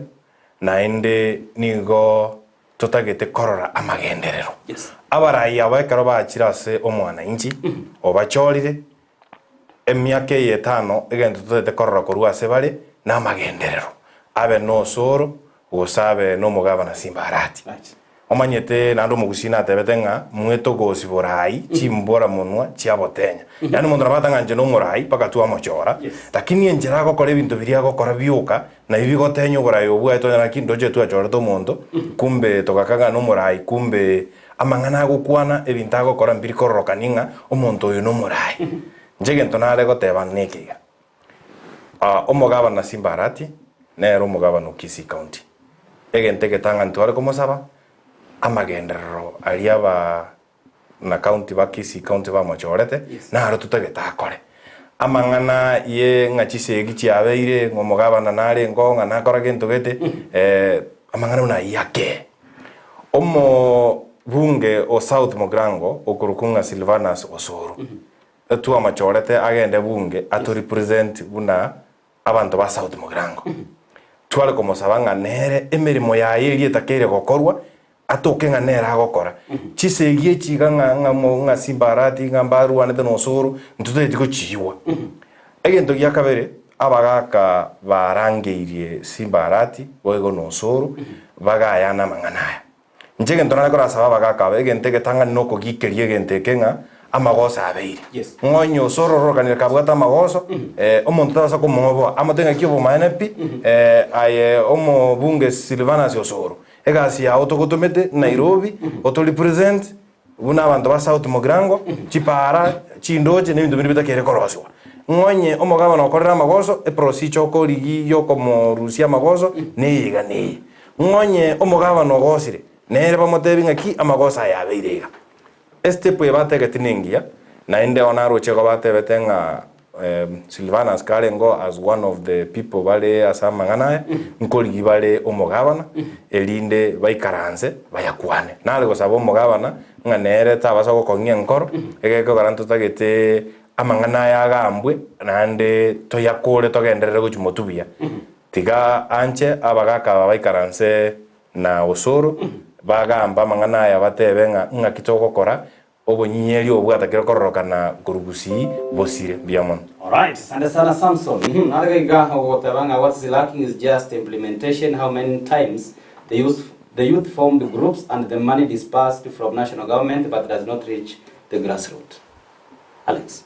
na ende nigo tutagete korora amagenderero. Yes. Abarayi abakero bachirase omwana inji obachorire emyaka 5 egento tutete korora korwase bari na amagenderero abe no soro gosabe no mugabana simbarati. Right. Omanyete nando mugusina tebetenga mweto gosiborai chimbora monwa chiabotenya. Yani mundu rabatanga nje no murai paka tu amochora. Yes. Lakini enjera gokora ebintu biria gokora biuka na ibi gotenyo borai obwaito na kindo je tu achora to mondo kumbe tokakaga no murai kumbe amangana gokwana ebintu agokora mbiri kororokaninga omonto oyo no murai. Njege ntonare goteba nekiga. Omugabana simbarati nero omugabana Kisii County. Egente ketanga ntware komosaba amagenderero aliaba na county ba Kisii County ba mochorete. Yes. Na haro tutagetakore amangana ye ngachisegi chiabeire ngomugabana nare ngonga nakora gento gete amangana una yake omo bunge o South Mogrango okurukunga Silvanus Osoro tu amachorete agende bunge ato represent buna abantu ba South Mogrango twale como sabanga nere emerimo ya yeri takere gokorwa atoke nga nera gokora chisegie chiganga nga simbarati nga mbaru anete no soro ntutete ko chiwa egento gya kabere abagaka barangirie simbarati boego no soro bagayana manganaya njege ntona kora saba bagaka egente ketanga noko gikerie egente kenga amagosa abeire. Yes. Ngonyo soro rokanira kabwata amagoso omuntu tasa ko mobo amatenga kibo manepi aye omo bunge Silvanus Osoro egasi ya otokotomete Nairobi otoli present buna abantu ba South Mogrango chipara chindoje nebintu biri bitakere koroswa ngonye omugabana okorera amagoso procedure ko ligi yo como Rusia amagoso neyiga ne ngonye omugabana ogosire nere bamotebinga ki amagoso ayabeirega este pues bategetinengia na ende onaro chego batebetenga Silvanus Karengo as one of the people bale asamangana nkoli bale omugabana elinde baikaranze bayakwane nale gosaba omugabana nganere tabasa gokongia nkoro egeko garanto tagete amangana yagambwe nande toyakore togenderere gochumotubia tiga anche abagaka baikaranze na Osoro bagamba amangana ya batebenga ngakitoko kora obonyinyeri obwata kero kororokana Gusii bosire biamon. Alright, asante sana Samson. Nalagaiga wotabanga what's lacking is just implementation. How many times the youth formed groups and the money dispersed from national government but does not reach the grassroots. Alex.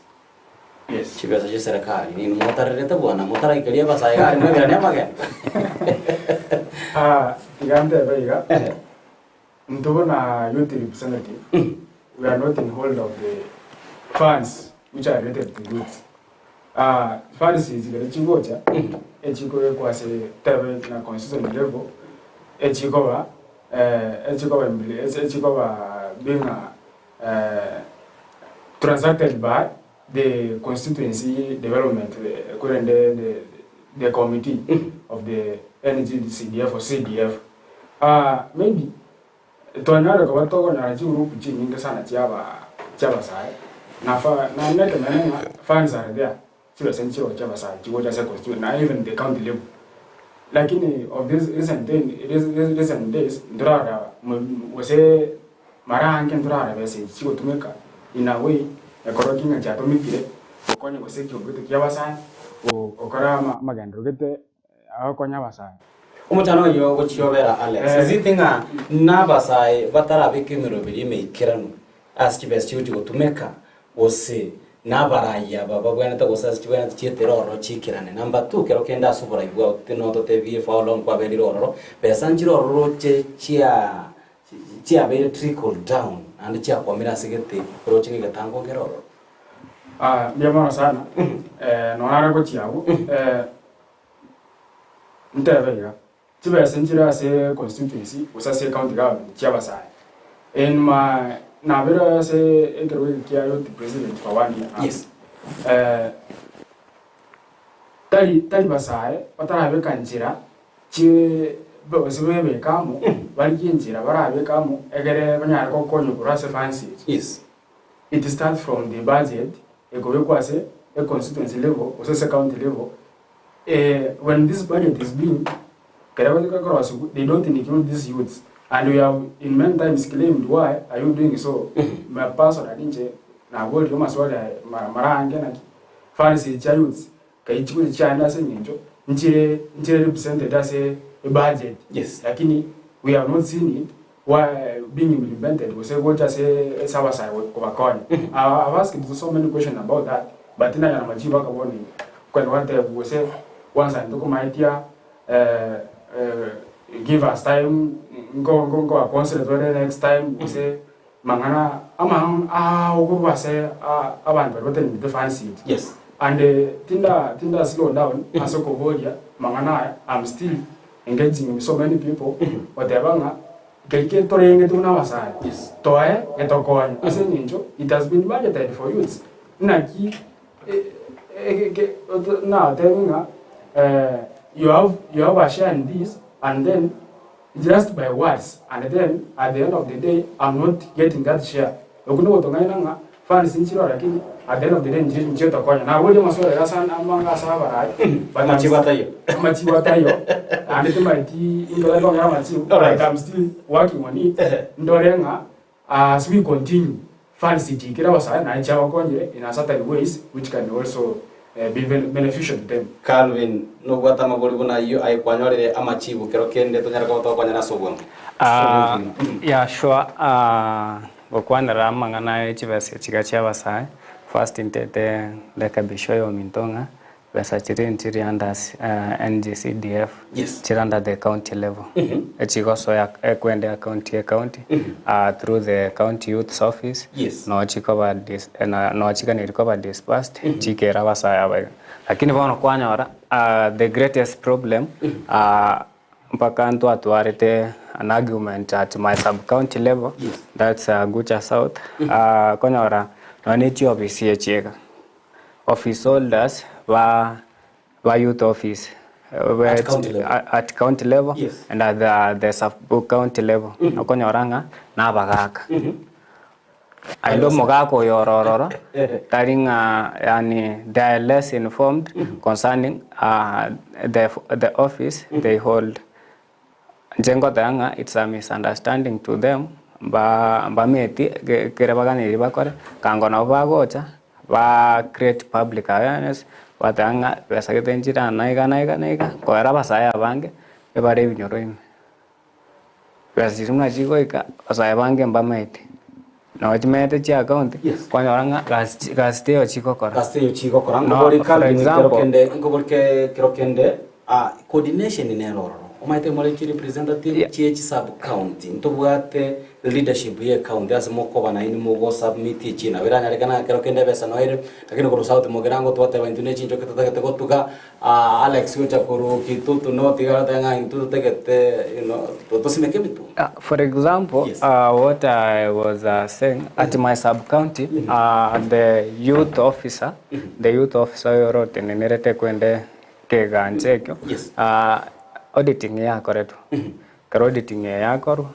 Yes. Chibesa cha serikali ni motareleta bwana motara ikelia basa gari no bila nema gani. Igande baiga. Ndogo na youth representative. We are not in hold of the funds which are related to youth. Funds is the chigocha. Echiko kwa se tebe na constitution level. Echiko being transacted by the constituency development, the committee of the NGCDF or CDF. Maybe tuanyara kwa toko na group nyingi sana chaba sai. Na nete manena funds are there. Sio sencho chaba sai. Chigo just constituent na even the county level. Lakini of this recent days ndurara wase mara hanke ndurara bese chigo tumeka in a way ekorokinga chato mikire okonye guseki ogote kyabasana okora magandrogete akonya basana Umutano yo gochiobera Alex zitinga nabasai batara bikimiro biri meikirano askibesti uti gotumeka ose nabaraya baba bwana tagosas chibwana tieteroro chikirane number 2 kero kenda subora igwa tinoto tv follow kwa beliroro besanjiro roche chia very trickle down and chia kwamira sigete roche ngigatango ngeroro biamana sana nonara gochiago ntebega tibesanjira se constituency usase county government chia basai in my Nabera say engero kia youth president for 1 year. Yes. Tali basai patara be kanjira chi bosibe be kamu bali kinjira bara be kamu egere banya ko konyo kurase fancy. Yes. It starts from the budget e go be kwase a constituency level or say county level. When this budget is being they don't include these youths. And we have in many times claimed, why are you doing so? My person, I didn't na gold you must maranga na fancy youths. Kaichiku China senjo. Nchire represented as a budget. Yes. Lakini we have not seen it. Why being implemented? We say what just a savasai over I've asked so many questions about that, but then I am a jiba warning. When one day we say once I took my idea, give us time, go a concert the next time, we say Mangana among we say abantu but the fancy. Yes. And Tinda slow down, Asoko Bodia, Mangana, I'm still engaging with so many people, but the Banga get touring to our side. Yes. Toy, Etokoan, as an angel, it has been budgeted for youths. Naki now telling her you have a share in this, and then just by words, and then at the end of the day, I'm not getting that share. You know what I'm fans in Chiro, at the end of the day, now what you must say, among us, but Machiwatayo, and it might be I'm still working on it. Ndorenga, as we continue, fancy Tikirawas and I in a certain ways, which can also be beneficial to them. Calvin, no guatamagolibuna you I quanore amachibu, kerokende to Narako Quanasobon. Yeah, sure. Wakwana Ramangana Chivas Chigachavasai, first in the Kabishoyo Mintonga, Vesachirin Chiriandas NGCDF, yes, Chiranda the county level. Chigoso Equende county through the county youth's office. Yes, no chikoba this no chicken recover dispersed, Chike Ravasai. Lakini bono kwanyora the greatest problem mpaka ntu atuarete an argument at my sub-county level, yes, that's Gucha South. Konyora, no need to be office holders were youth office at county level, yes, and at the sub-county level. Konyoranga, Nabagaka. I don't mogako yororo, telling they are less informed concerning the office they hold. Jengo Danga, it's a misunderstanding to them. ba meti kere bagani bakore kango na bagocha ba create public awareness batanga pesa ketenjira naiga koera basaya bange ebare binyoroime pesa zimna jigoika basaya bange mbameti no chimete chi account kwanyoranga gasteo chiko kora for example kirokende coordination neroro omaite mole chi representative chi sub county ntobwate leadership ye county asimo ko bana ini mugo submit chi na biranya rekana kirokende besa noire lakini ko south mogerango twate bantune chinjo ketatagete gotuka Alex ucha kuru kitutu no tigara nga intu tegete to simeke bitu. For example, what I was saying at my sub county, the youth officer wrote in nerete kwende keganchekyo auditing yako retu karo auditing yako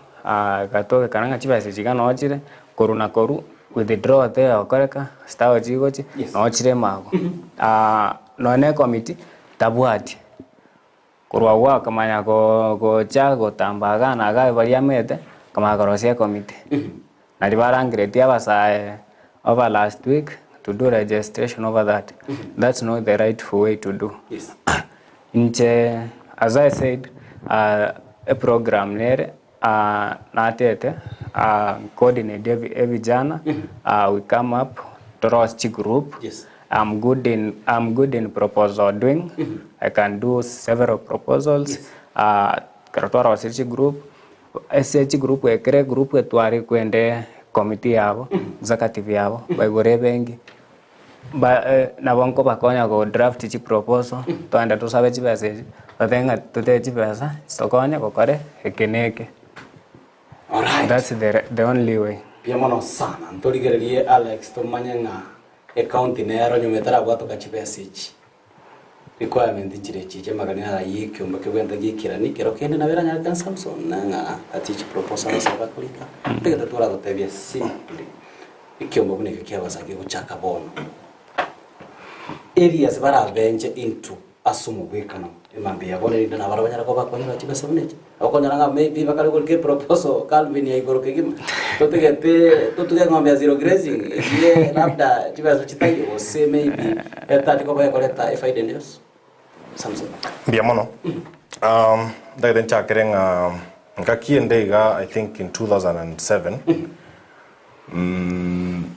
gatoke kananga chibase chigano ochire koruna koru withdraw the okoreka stawo chigochi ochire mago no committee tabuati kurwa kamanya go chago tambaga na ga bariamete kama korosia committee na dibarangire tiabasa over last week to do registration over that. That's not the rightful way to do. Yes. As I said, a program there natete coordinate every jana we come up to roast group. Yes. I'm good in proposal doing. I can do several proposals. Karatwara research group ekere group etwari kwende committee yabo executive yabo bagore bengi na banko bakonya go draft chi proposal to anda to sabe chi pesa batenga tote chi pesa sokonya ko kore ekeneke. All right, that's the only way. Piamono sana ntorigererie Alex to manyanga account nero nyumetara bwato kachipesich requirement chirechi magani ara yikyomba kebwenda gikirani kero kende nabera nyaka Samson nanga atichi proposal saba kulika tegeta tura to tebia simply ikyomba buneke kyabasage guchaka bono areas bara venture into asumu wekano emambe yabone ndana bara banyara ko bakonyera chibesa buneche akonyara maybe bakari kulike proposal Calvin ya igoro kegima tutuge ngombe ya zero grazing ile labda chibesa chitayo ose maybe eta tiko baya koleta evidence Samson biamono da den chakerenga ngakiendega I think in 2007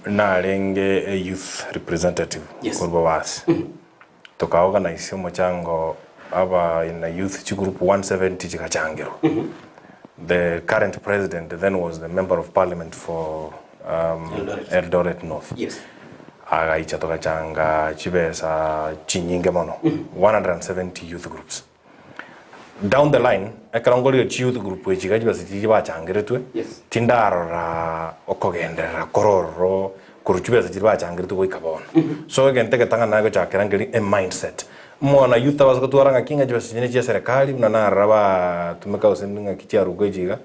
nalenge a youth representative kurbo was toka organize mochango aba in a youth group 170 chikachangiro. The current president then was the member of parliament for Eldoret North. Yes. Agaicha toka changa chibesa chinyinge mono 170 youth groups. Down the line akarongolio youth group we chigajibasa chiba changiretwe tindarora okogendera kororo kuruchibesa chiba changiretwe ko ikabona. So again take tanga nago chakerangeli a mindset. Mwana youth was kutwaranga kinga jibasa chine chia serikali na raba tumeka usendinga kitia rugojiga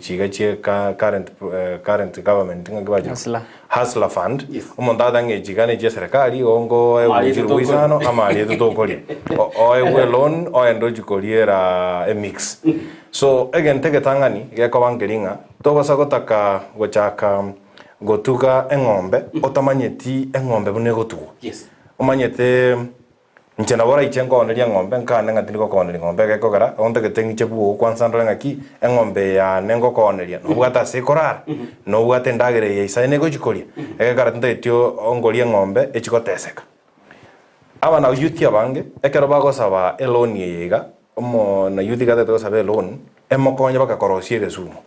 chiga chia current government ngabaje Hustler Fund umonda dange jigane chia serikali ongo ujiruisano amali tutokoli o loan o endoji koliera a mix. So again take tangani yako bangelinga to basa gotaka gochaka gotuka engombe otamanyeti engombe bune gotugo. Yes. Umanyete nchena bora ichengo onelia ngombe nkana ngatini ko konelia ngombe geko gara onde ketengi chebu kwanza ndo ngaki engombe ya nengo konelia no bwata sekorara no bwata ndagere ya isaine go chikolia gara tinde tio ongolia ngombe echikoteseka aba na youth yabange ekero bago saba eloni yega omo na youth gade to sabe loan emokonya bakakorosie gesumo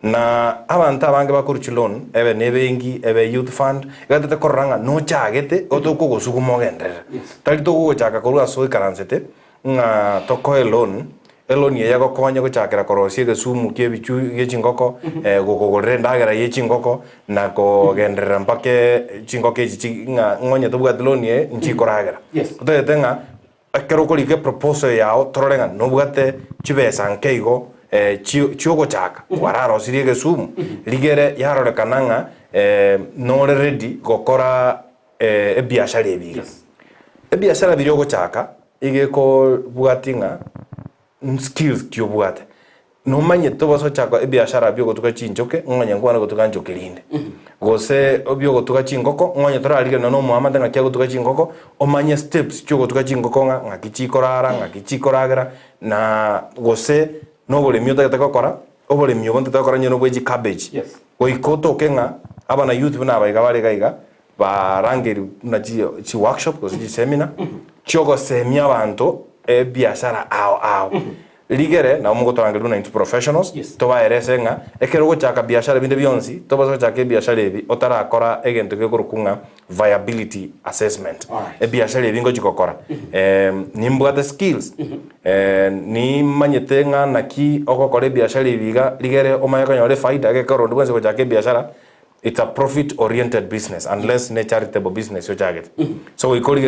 na abanta bange bakuruchi loan ebe nebengi ebe youth fund gatete koranga no chagete otoko gosukumogendera tali to go chaka korua so ikaransete nga toko loan ye gokonya gochakera korosie gesumu kebichu yechingoko gogogorere ndagera yechingoko na kogendera mpake chingoko echi nga ngonya to bwat loan ye nchikoragera otete nga akero kolike proposal yao tororenga no bwate chibesa nkeigo chiogo chaka wararo siriege sumu ligere yarore kananga no ready gokora biashara ebiga biashara biriogo chaka igeko bwatinga skills kyo bwate numanye toboso chako ebiashara byo gotuka chinjoke nganya ngwana gotuka njoke linde gose obyo gotuka chingoko nganya torarige no muhamada ngakya gotuka chingoko omanye steps cyo gotuka chingoko ngakichikorara ngakichikoragera na gose no bole myo takakora obole myo gonta takora nyo bweji cabbage goikoto kenga abana youth bana baiga bale gaiga barangeri na chi workshop gose chi seminar choko semia bantu ebiashara ao ligere na mungo twangeluna into professionals toba eresenga ekero gochaka biashara binde byonsi toba gochaka biashara ebi otara akora egento ke kurukunga viability assessment biashara ebi ngojikokora nimbwa the skills ni manyetenga naki okokore biashara ebiga ligere omayaka nyore faida ke koro ndwense gochaka biashara. It's a profit-oriented business, unless a charitable business you target. So we call it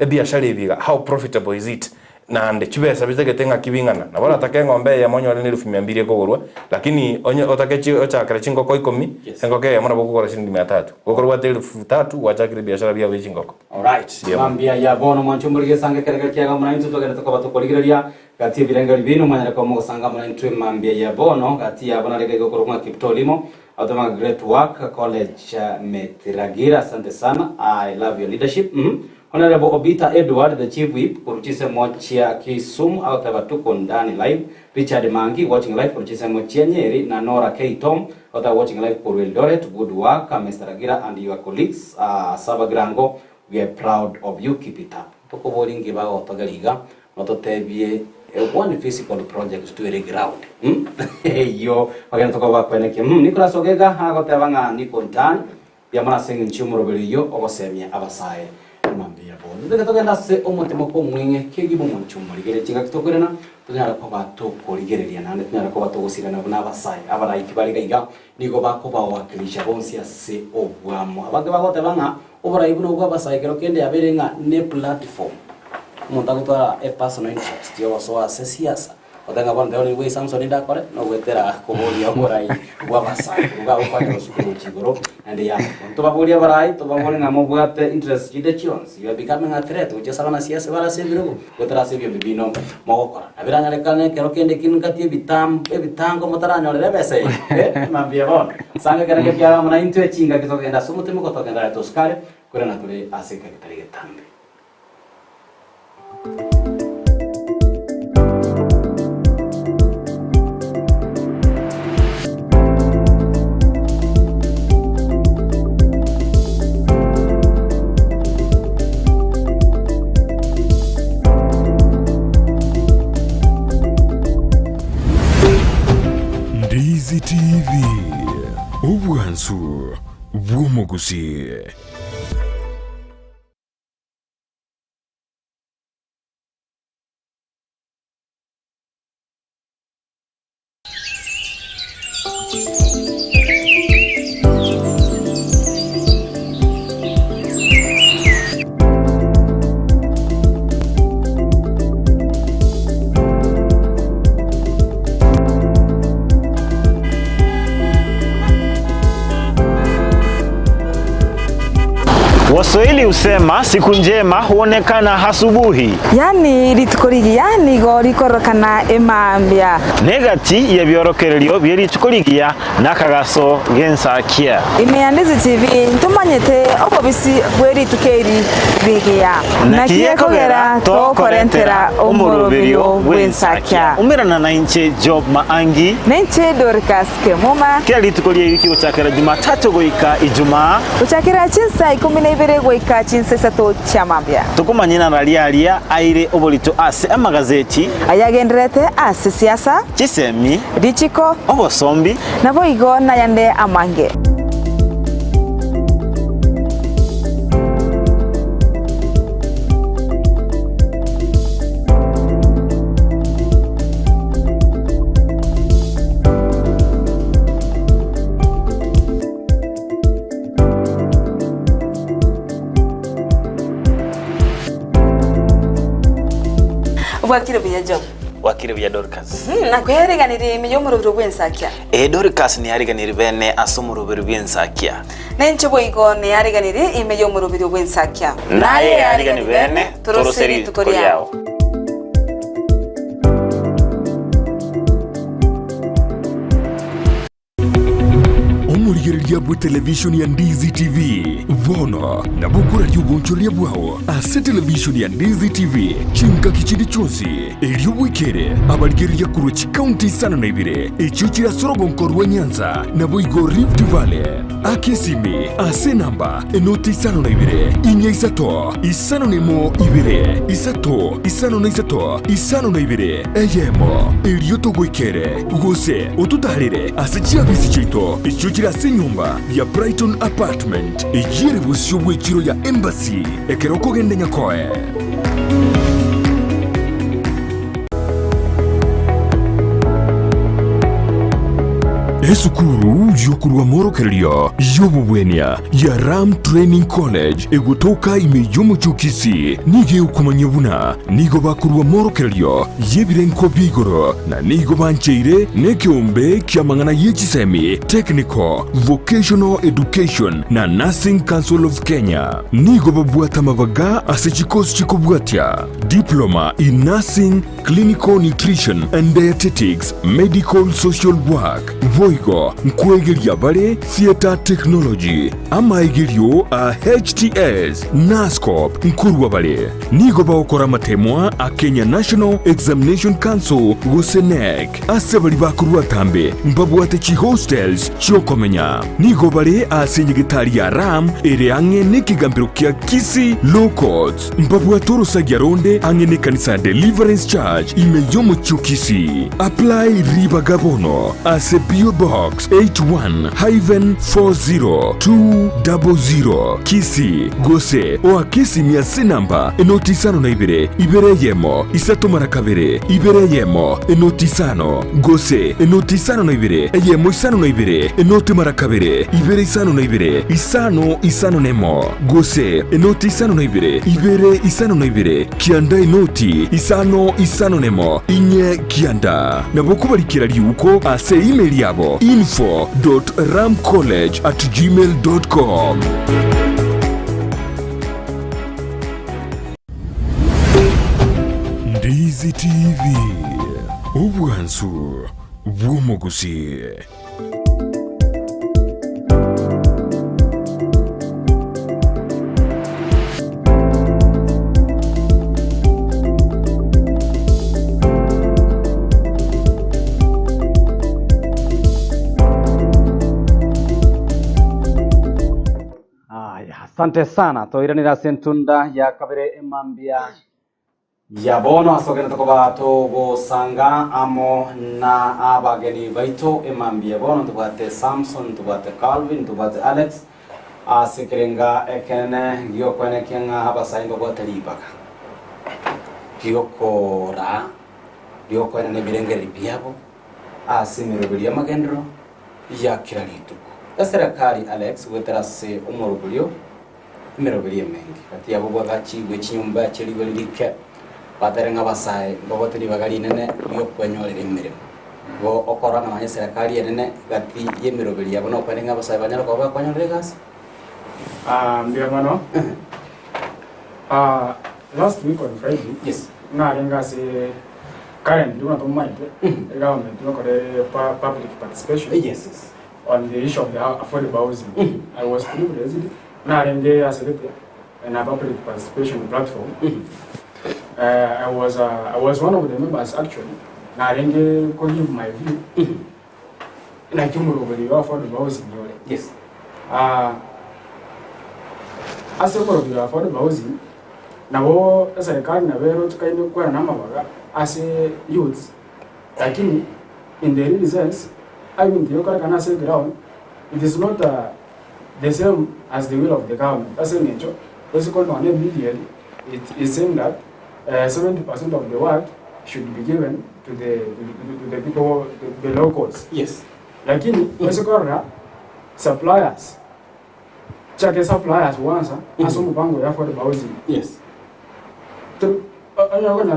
a biashara ebiga. How profitable is it? Na ande chibesa bitege tenga kibingana. Na bora take ngombe ya monyo ni 200 kogorwa, lakini onye otakechi ochakira chingoko 10, engoko ya mona bokora shilingi 300. Gokorwa 3,000 wachakira biashara bya wechingoko. All right. Mambia ya bono manchumburige sange kereka kyaga muna intu tokene tokobato koligireria gati birenga libino manyara ko mo sanga muna intu mambia ya bono gati ya bona rege gokorwa kiptolimo. Automa great work college Metiragira, asante sana. I love your leadership. Honorable Obita Edward, the chief whip, Kuruchise Mochia Kisumu, out of a Tukondani live. Richard Mangi watching live, Kuruchise Mochia Nyeri, Nanora K Tom, out watching live for Eldoret. Good work, Mr. Agira and your colleagues. Saba Grango, we are proud of you. Keep it up. Toko boring give out Tagaliga, not to tell one physical project to the ground. Yo, again talk about Peneke. Nicolas Ogega, Hagotavanga, Nikontan, Yamana singing Chumurobelio, or Semia Abasai, Mambia Bon. The Togana say Omotemoko Wing, Kigibum Chumuri, Chingak Togana, Tunarakoba to Koligerian, and Narakoba to Siran of Navasai, Avara Kibariga, Nigobakova, Kilishabonsia, say, oh, Wam, over even over Cycle, they are wearing a ne platform. Montaguta a personal interest, you also assess siasa. Otanga one the only way Samson in that correct, no wetera, Kobolia, Borai, Wabasai, Chigoro, and the young. Tobabolia Barai, Tobaboling Amobuat interest in the tunes. You are becoming a threat, which is Savana Sias, Severo, with Rasivio Bibino, Mokora. Averana Cane, Kerokin, the King Kati, every tango Motarano, never say, Mambiavon. Sanga Garagamana into a chinga, and a Sumutimo and Toscare, Coronatore, as a secretary at Tambi. Ndizi TV, Obwansu, Gusii. Waswahili husema siku njema huonekana asubuhi. Yani litukorigia nigo likorokana emambia. Negati yebyorokereryo byeritukorigia nakagaso gensakia. Ndizi TV ntumanyete obobisi bweri tukeri bigia. Nakiye kogera to korentera omoroberio wensakia. Umirana na inche Job Maangi. Nenche Dorcas Kemoma. Kya litukoria iki uchakira Jumatatu goika Ijumaa. Uchakira chinsa 12 goika chinsa sato chamambia. Tukumanyina nalialia aire obolito ase amagazeti. Ayagendrete ase siasa. Chisemi. Dichiko. Obosombi. Nabo igo na yande amange. Wakire bya Job. Wakire bya Dorcas. Na kwereganire imiyomurubiro bwensakia. Dorcas ni yariganire bene asomurubiro bwensakia. Nenche boigo ni yariganire imiyomurubiro bwensakia. Naye yariganire bene toroseri tukoriao. ria bu television ya Ndizi TV vono na bukura yubuncholia bwao ase television ya Ndizi TV chinka kichindi chonsi elio wikere abarigeri kuruchi county sana na ibire echuchira sorogo nkorwa Nyanza na boigo Rift Valley akesimi ase namba enoti sana na ibire inya isato isano nemo ibire isato isano na isato isano na ibire eyemo elio togwikere ugose ututarire ase chiabisi chito echuchira ase nyumba ya Brighton Apartment ejire busyo bwekiro ya Embassy ekeroko gende nyakoe esukuru yokurwa morokerio yobubwenia ya Ram Training College egutoka imeyomo chukisi nige ukumanyebuna nigo bakurwa morokerio yebirenko bigoro na nigo bancheire nekiombe kiamangana yechisemi Technical Vocational Education na Nursing Council of Kenya nigo babuata mabaga asechikos chikobwatia Diploma in Nursing, Clinical Nutrition and Dietetics, Medical Social Work Voigo nkwegeria bare Theater Technology amaigerio a HTS NASCOP nkurwa bare nigo baokora matemwa a Kenya National Examination Council gusenek asebali bakurwa tambe mbabwate chi hostels chokomenya nigo bare asenyegitari ya Ram ere ange nekigambiro kia Kisii Low Courts mbabwatoro sagiaronde ange ne kanisa Deliverance Church imeyomo chukisi apply riba gabono ase PO Box 81-40200 Kisii Gusii o Kisii miase namba enotisano na ibere yemo isato marakabere ibere yemo enotisano Gusii enotisano na ibere yemo isano na ibere enoti marakabere ibere isano na ibere isano nemo Gusii enotisano na ibere isano na ibere kianda enoti isano nemo inye kianda nabokubarikira liuko ase email yabo info.ramcollege@gmail.com. Ndizi TV obwansu bw'omugusi. Asante sana toiranira sentunda ya kabere emambia ya bono asogera tokoba togo sanga amo na abageni baito emambia bono tubate Samson tubate Calvin tubate Alex asikirenga ekene gyo kwene kenga haba saimba bwate libaka gyokora gyokwene ne birengeri byabo asimiro bya magendro ya kiralituko eserakari Alex weterase umurubulyo mirobiri mengi ati abo bwagachigwe chinyumba chiriwe lirike baterenga basaye boboteri bagali nene yo kwenyorera imirimo bo okorana na serikali nene gati yemirobiri yabo no kwenenga basaye banyara ko bakwanyorera gas ndio mano last week on Friday yes na renga se current do not mind government no kore public participation yes on the issue of the affordable housing. I was privileged na rende as a public participation platform. I was one of the members actually. Na rende could give my view. Na kimuro bali affordable housing yole. Yes. As a member of the affordable housing, na wo serikali na vero tukaino kwa na mabaga as a youth. Lakini in the real sense I mean, the Yokaraka say ground, it is not the same as the will of the government. That's a nature. Basically, on immediately, it is saying that 70% of the work should be given to the people, the locals. Yes. Like in basically, suppliers, check suppliers once, as some bango for the housing. Yes. To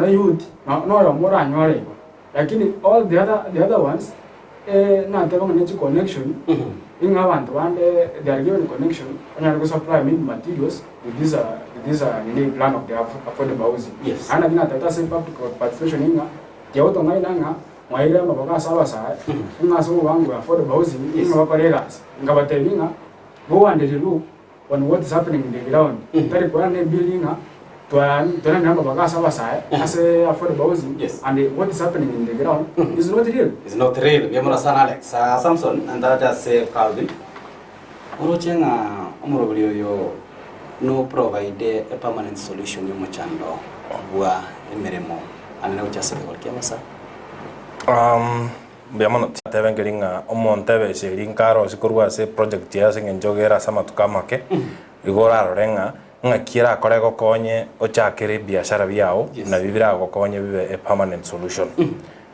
youth, no more annual. Like in all the other ones. Na teko manage connection in abantu and they are given connection and supply materials with this plan of the affordable housing. Yes. And again that same public participation inga ya auto ngai nanga mwaire mabaka saba saa nga so wangu affordable housing nga bakoregas nga batelinga go and the look on what is happening in the ground tari kwa ne building twana namba baka saba saa as affordable housing and what is happening in the ground is not real. It's not real. Yamuna sana Alex Samson and that just say Calvin urochenga umurobrio yo no provide a permanent solution yo muchando wa emeremo anene uchasebe kolkiamasa Biamano tebe ngiringa omontebe sirinkaro sikurwa se project ya singenjogera sama tukamake igora rorenga ngakira korego konye ochakire biashara biao na bibira gokonye bibe a permanent solution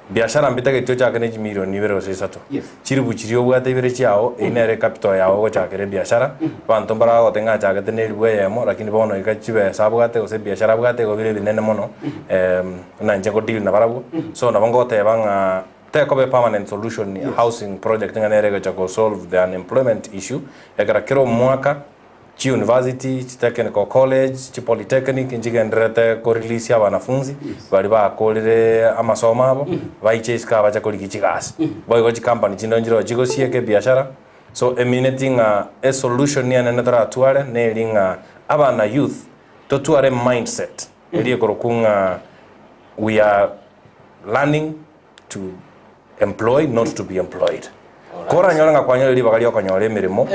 biashara mbitege cyo chakene milioni 2.3 chiri buchiri obwate bire chiao inere capital yao gochakire biashara bantu mbara gotenga chakete ne rweyemo lakini bono ikachibe sabwate ose biashara bwate go bire binene mono na nje go deal na barabu so na bongo te banga take up a permanent solution housing project nganere go solve the unemployment issue ekara kiro mwaka chi university, chi technical college, chi polytechnic njigendrete ko release ya wanafunzi bali ba kolire amasoma abo baicheska bacha kolikichigasi boy go chi company chindo njiro chigosiye ke biashara so emanating a solution ni anatara tuare ne linga abana youth to tuare mindset eli korokunga we are learning to employ not to be employed. Kora nyolanga kwanyole liba kali okonyole mirimo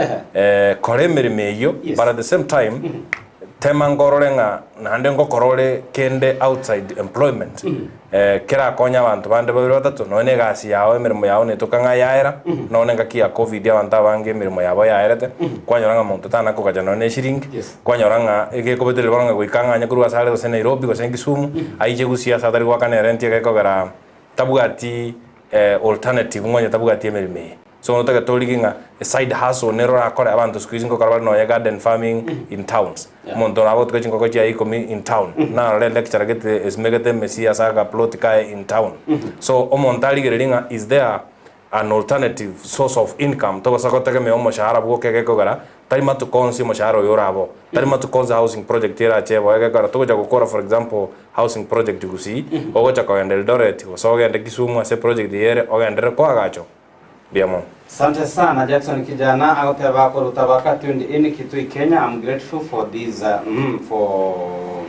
kore mirime iyo but at the same time tema ngororenga nande ngokorole kende outside employment kera konya abantu bande babiri batatu none gasi yawe mirimo yawe netokanga yaera none ngakia covid abantu abange mirimo yabo yaerete kwanyolanga muntu tana ko kaja none shiringi kwanyolanga ege kobetele baranga goikanga nya kurwa sale gose Nairobi gose Kisumu aije Gusii sadari wakane renti gekogera tabugati alternative ngonya tabugati emirime so no taka toliginga a side hustle nero akora abantu squeezing ko karwa no ya garden farming in towns mondo na boto kachingo koja ikomi in town na le lecture get is megate mesia saga plot kai in town so omontali gelinga is there an alternative source of income to basako taka me omo shahara bwo keke kogara tarima to konsi mo shahara yorabo tarima to konza housing project era chebo ya kara to jako kora for example housing project Gusii ogo chako Eldoret so ga Kisumu ase project yere ogandere ko agacho biamo. Asante sana Jackson kijana auteba ko rutabaka tuned in Kitui Kenya. I'm grateful for this for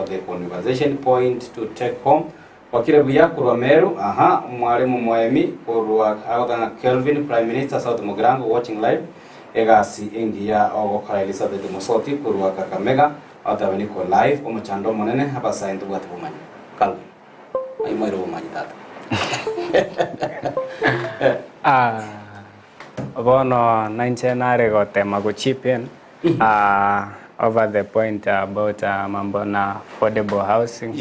the conversation point to take home. Wakire buya kurwa Meru mwalimu Moemi kurwa autanga Kelvin Prime Minister South Mugirango watching live egasi ingia ogo kala Elizabeth Musoti kurwa Kakamega autaba ko live omuchando monene hapa saintu bwatu bumanyi Calvin ai moiro bumanyi tata Bono nanchenare gotema go chip in over the point about mambo na affordable housing.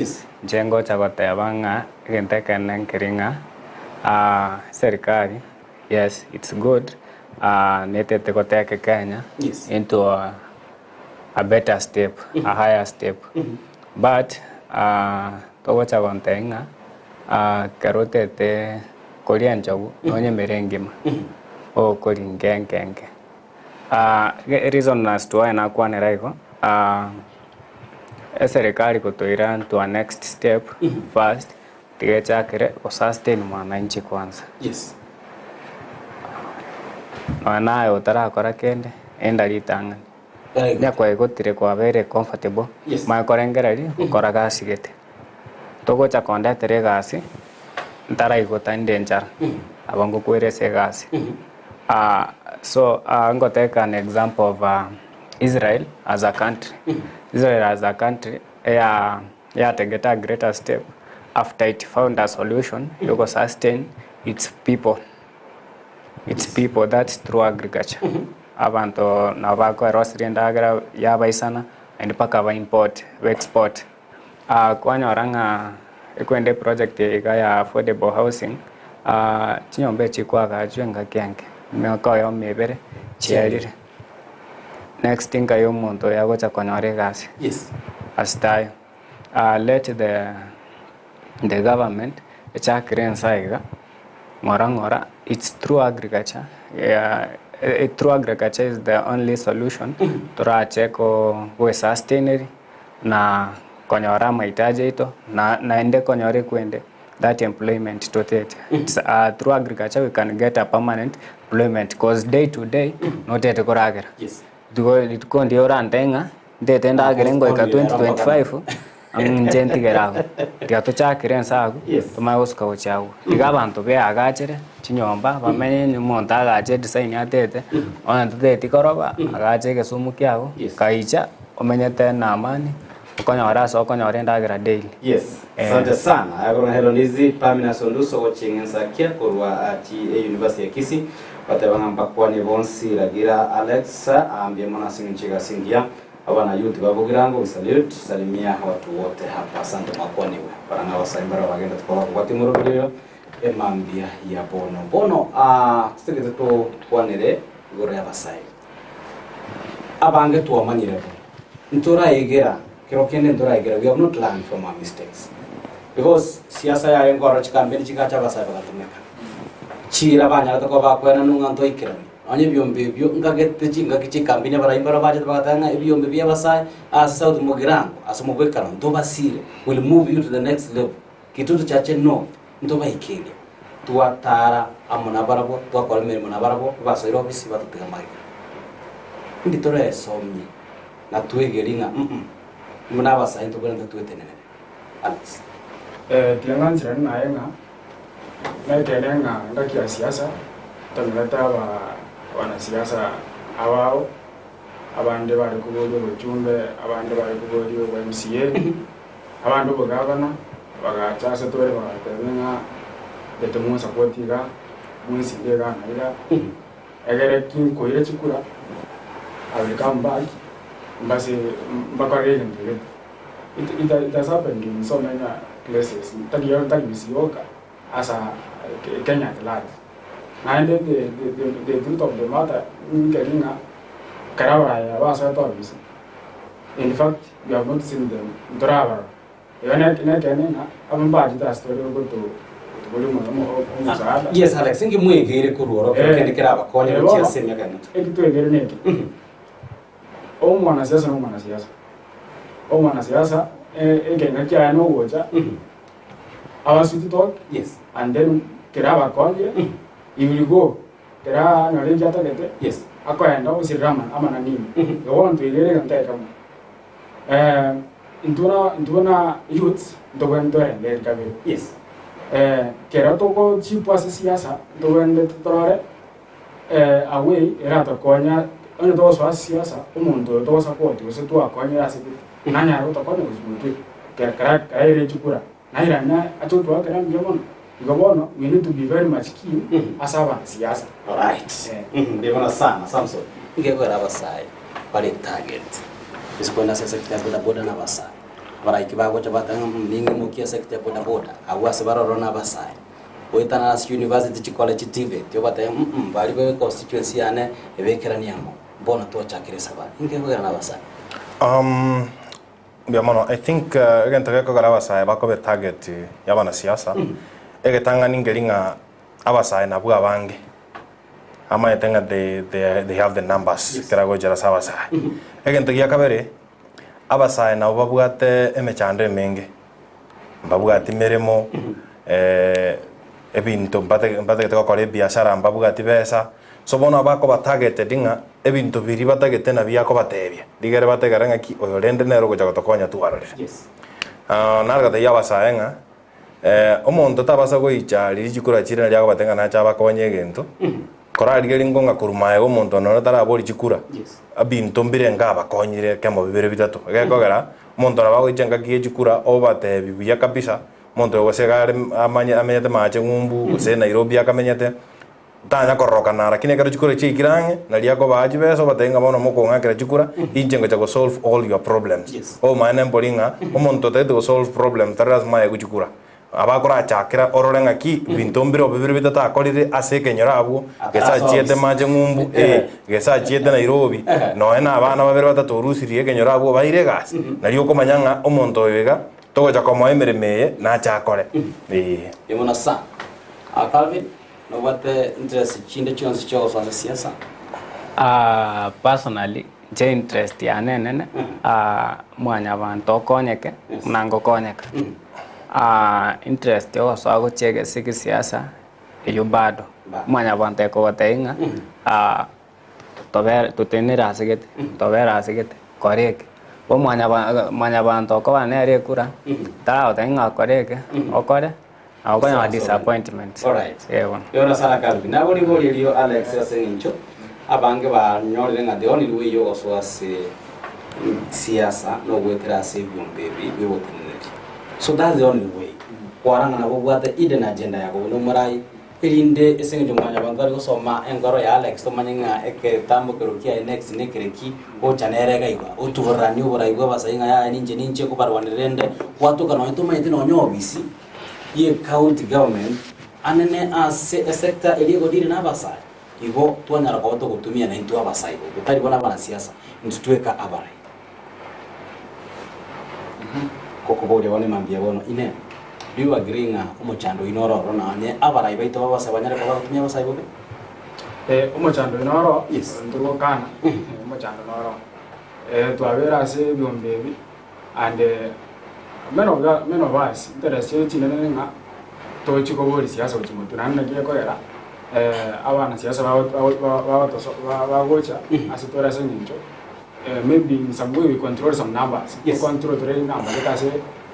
Jengo cha gotebanga genteka nankiringa serikali. Yes, it's good. Netete goteka Kenya into a better step, a higher step. But to cha gontenga karotete kolianjagu nonye merengima o kolingengenge reason as to why na kwa neraiko serikali kutoira to a next step first tigechakire o sustain mwananchi kwanza nayo tarakora kende enda litanga nya kwa igotire kwa very comfortable ma korengerari ukora gasi gete togo cha konda tere gasi ntara igota danger abango kwerese gasi so I'm going to take an example of Israel as a country. Israel as a country to get a greater step after it found a solution to sustain its people. Its people, that's through agriculture. Abantu nabako rosri ndagra yaba isana and paka ba import, export. Kwanya oranga ekwende project ya affordable housing chinyombe chikwa gajwenga kyange meko yo mebere chialire next thing ayo muntu yagocha konyore gasi astai let the government chakire nsaiga ngora it's through agriculture through agriculture is the only solution to cheko we sustainable na konyora mahitaji ito na ende konyore kwende that employment to it. Through agriculture we can get a permanent employment because day to day not at koragera. Yes. It ko ndio rantenga de tenda agerengo ka 2025 ang jenti gerago. Dia to cha kirensa agu. Tuma uska uchagu. Diga bantu be agachere chinyomba bamenye ni monta agache design atete. Ona tete koroba agache ke sumu kyao. Kaicha omenyete na amani. Ukonyora so okonyora ndagera daily. Yes. Asante sana. Agora hello Ndizi Pamina Sonduso watching Nsakia kurwa at University ya Kisii. Watebanga mpakwani bonsi ragira Alex ambie mwana singichiga singia. Abana youth bavugirango salimia watu wote hapa. Asante makwani we. Baranga wasaimbara bagenda tukora kwa timuro video emambia ya bono. Stegeze to kwanere gore abasai. Abange tuwamanyire. Ntora egera we have not learned from our mistakes. Because siasa ya engoro chikambeni chikacha basaba gatumeka. Chira banya to ba kwena nunganto ikirani. Anye byombe byo ngagete chinga kichikambini baraimbara baje bagatanga byombe bya basai as South Mogirango as Mogwekara ndo basire will move you to the next level. Kitutu chache no ndo baikenge. Tuatara amona barabo twakora mirimo na barabo basoiro bisi batutega mai. Nditore somni na tuegeringa muna basa into kwenda tuetenene Alex tianganzira nayenga naitenenga ndaki ya siasa tamilata wana siasa awao abande bari kubodo bujumbe abande bari kubodo wa MCA abande bo gavana bagachasa tore bagatenga detumu supportiga mwisi ndega na ila egere kinko ile chikura abikamba Mbasi mbakare ngende. It has happened in so many places. Tagi misioka asa Kenya at large. And the truth of the matter getting Karawaya was a tourist. In fact, we have not seen them driver. Even I'm bad that story go to yes, Alex, think you may get a cool can grab call you just send again. Mwana siasa again I know what I want you to talk yes and then kiraba call you will go kira na leja takete yes akwenda usirama ama na nini you want to ile ngata kama intuna youths ndo ndere kabiri yes kira toko chipasa siasa ndo ndo tore away era to konya ono to siasa umuntu to support usitu akonya asibi nanya ro to konya usimuntu kera kaire chukura naira na atoto akera mjomon Gobono, we need to be very much keen as our siasa. All right. They want to sana Samson. Ngeko rabasai pale target. Isikwenda sasa kitabu boda na basai. Bara ikibago cha batanga ningi mukia sekta boda. Awase baroro na basai. Oitana as university college TV. Tyo batanga bali be constituency ane ebekera niamo. Bona to chakire saba. Ngeko na basai. Biamano, I think again tagako garabasai bako be target yabana siasa. Egetanga ningeringa abasai na bwa bange ama etenga they have the numbers kerago jara sabasai egento ya kabere abasai na babugate emechande menge babugate meremo ebinto mbate ko kore biashara babugate besa so bona bako batagete dinga ebinto biri batagete na biako batebye digere bategaranga ki oyolende nero go jagotokonya tuarore yes narga de yabasai nga omonto tabasa goicha lichikura chira lya batenga na chaba konye gento korali gelingonga kurumaye omonto no tarabori chikura abinto mbirenga abakonyire kemo bibere bitatu gekogera omonto naba goichenga kie chikura obate bibuya kabisa omonto gosegare amanya amenyete mache ngumbu ose Nairobi akamenyete tanya koroka nara kine kero chikura chikirange na liako baji beso batenga bono mokonga kera chikura inchenga cha go solve all your problems o maana mbolinga omonto tete go solve problem taras maye kuchikura abakora chakira ororenga ki bintombiro bibiri bitata akorire ase kenyora abo gesa chiete maje ngumbu gesa chiete Nairobi no ena abana babiri batatu rusirie kenyora abo baire gas nari komanyanga omonto yega togoja komo emeremeye na chakore yemona sa Calvin no what interest chinde chonse cho sa siasa personally je interest ya nene mwanya bantu konyeke nango konyeka interest yo so ako cheke siki siasa yo bado manya bante ko tainga tober tutenera sigete tobera sigete korek bo manya banto ko anere kura ta tainga korek okore ako ya disappointment. Alright. Yona sana kalbi na boli liyo Alex yasengincho abange ba nyole nga the only way yo also as siasa no wetera save baby we would. So that's the only way. Kwaranga na bobwata hidden agenda yako no marai irinde esengincho manya bantu ko soma engoro ya Alex to manyinga eke tambo kerukia next ne kereki o chanere gaiwa o tuharani oboraiwa basainga ya ninje ko barwanirende watu kana to mayite no nyobisi ye county government anene as a sector eligo diri na basai igo twanyara ko to kutumia na into abasai go tari bona bana siasa ntutweka abarai koko bode wane mambia bono ine do you agree nga umuchando inoro rona ane abarai baito babasai banyara ko kutumia basai go umuchando inoro yes nduro kana umuchando inoro twabera se byombebi and men of us interest nga to chiko boli siasa uchimutu na nna kieko era abana siasa ba gocha asitora sengincho maybe in some way we control some numbers. Yes. We control the numbers because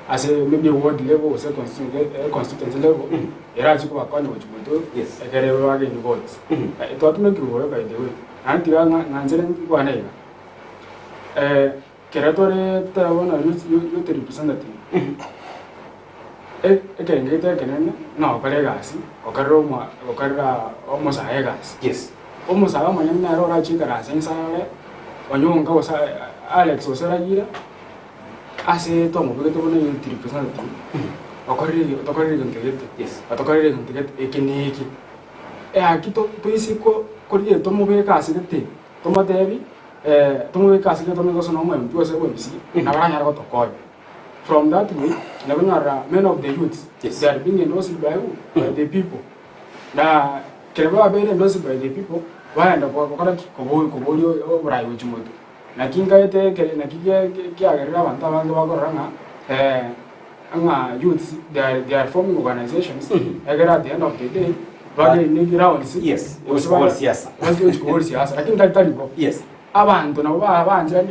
as maybe ward level or constituency level era chiko bakoni uchimutu ekere wage ni votes it what make you by the way anti nganzere ngwana ina keratore tawona youth representative ekengete kenene no kolegasi okarra omosaegasi yes omosaga manyana ro ra chikara sensale onyonga osa Alex oseragira ase tomo bigete bona youth representative okorre ngegete yes okorre ngegete ekiniki akito toisiko koriye tomo bekasi gete tomo debi tomo bekasi gete tomo gosono mo mpi ose bwemisi na baranya ro tokoye. From that way, men of the youth, yes. They are being endorsed by who? By the people. Now, Kereba being endorsed by the people, why and the Kobolio or I which mood. Nakinga take Nakia youths, they are forming organizations. I get at the end of the day, but they need rounds. Yes, it was Siasa. I think I tell you. Yes. Abantu nabo babanje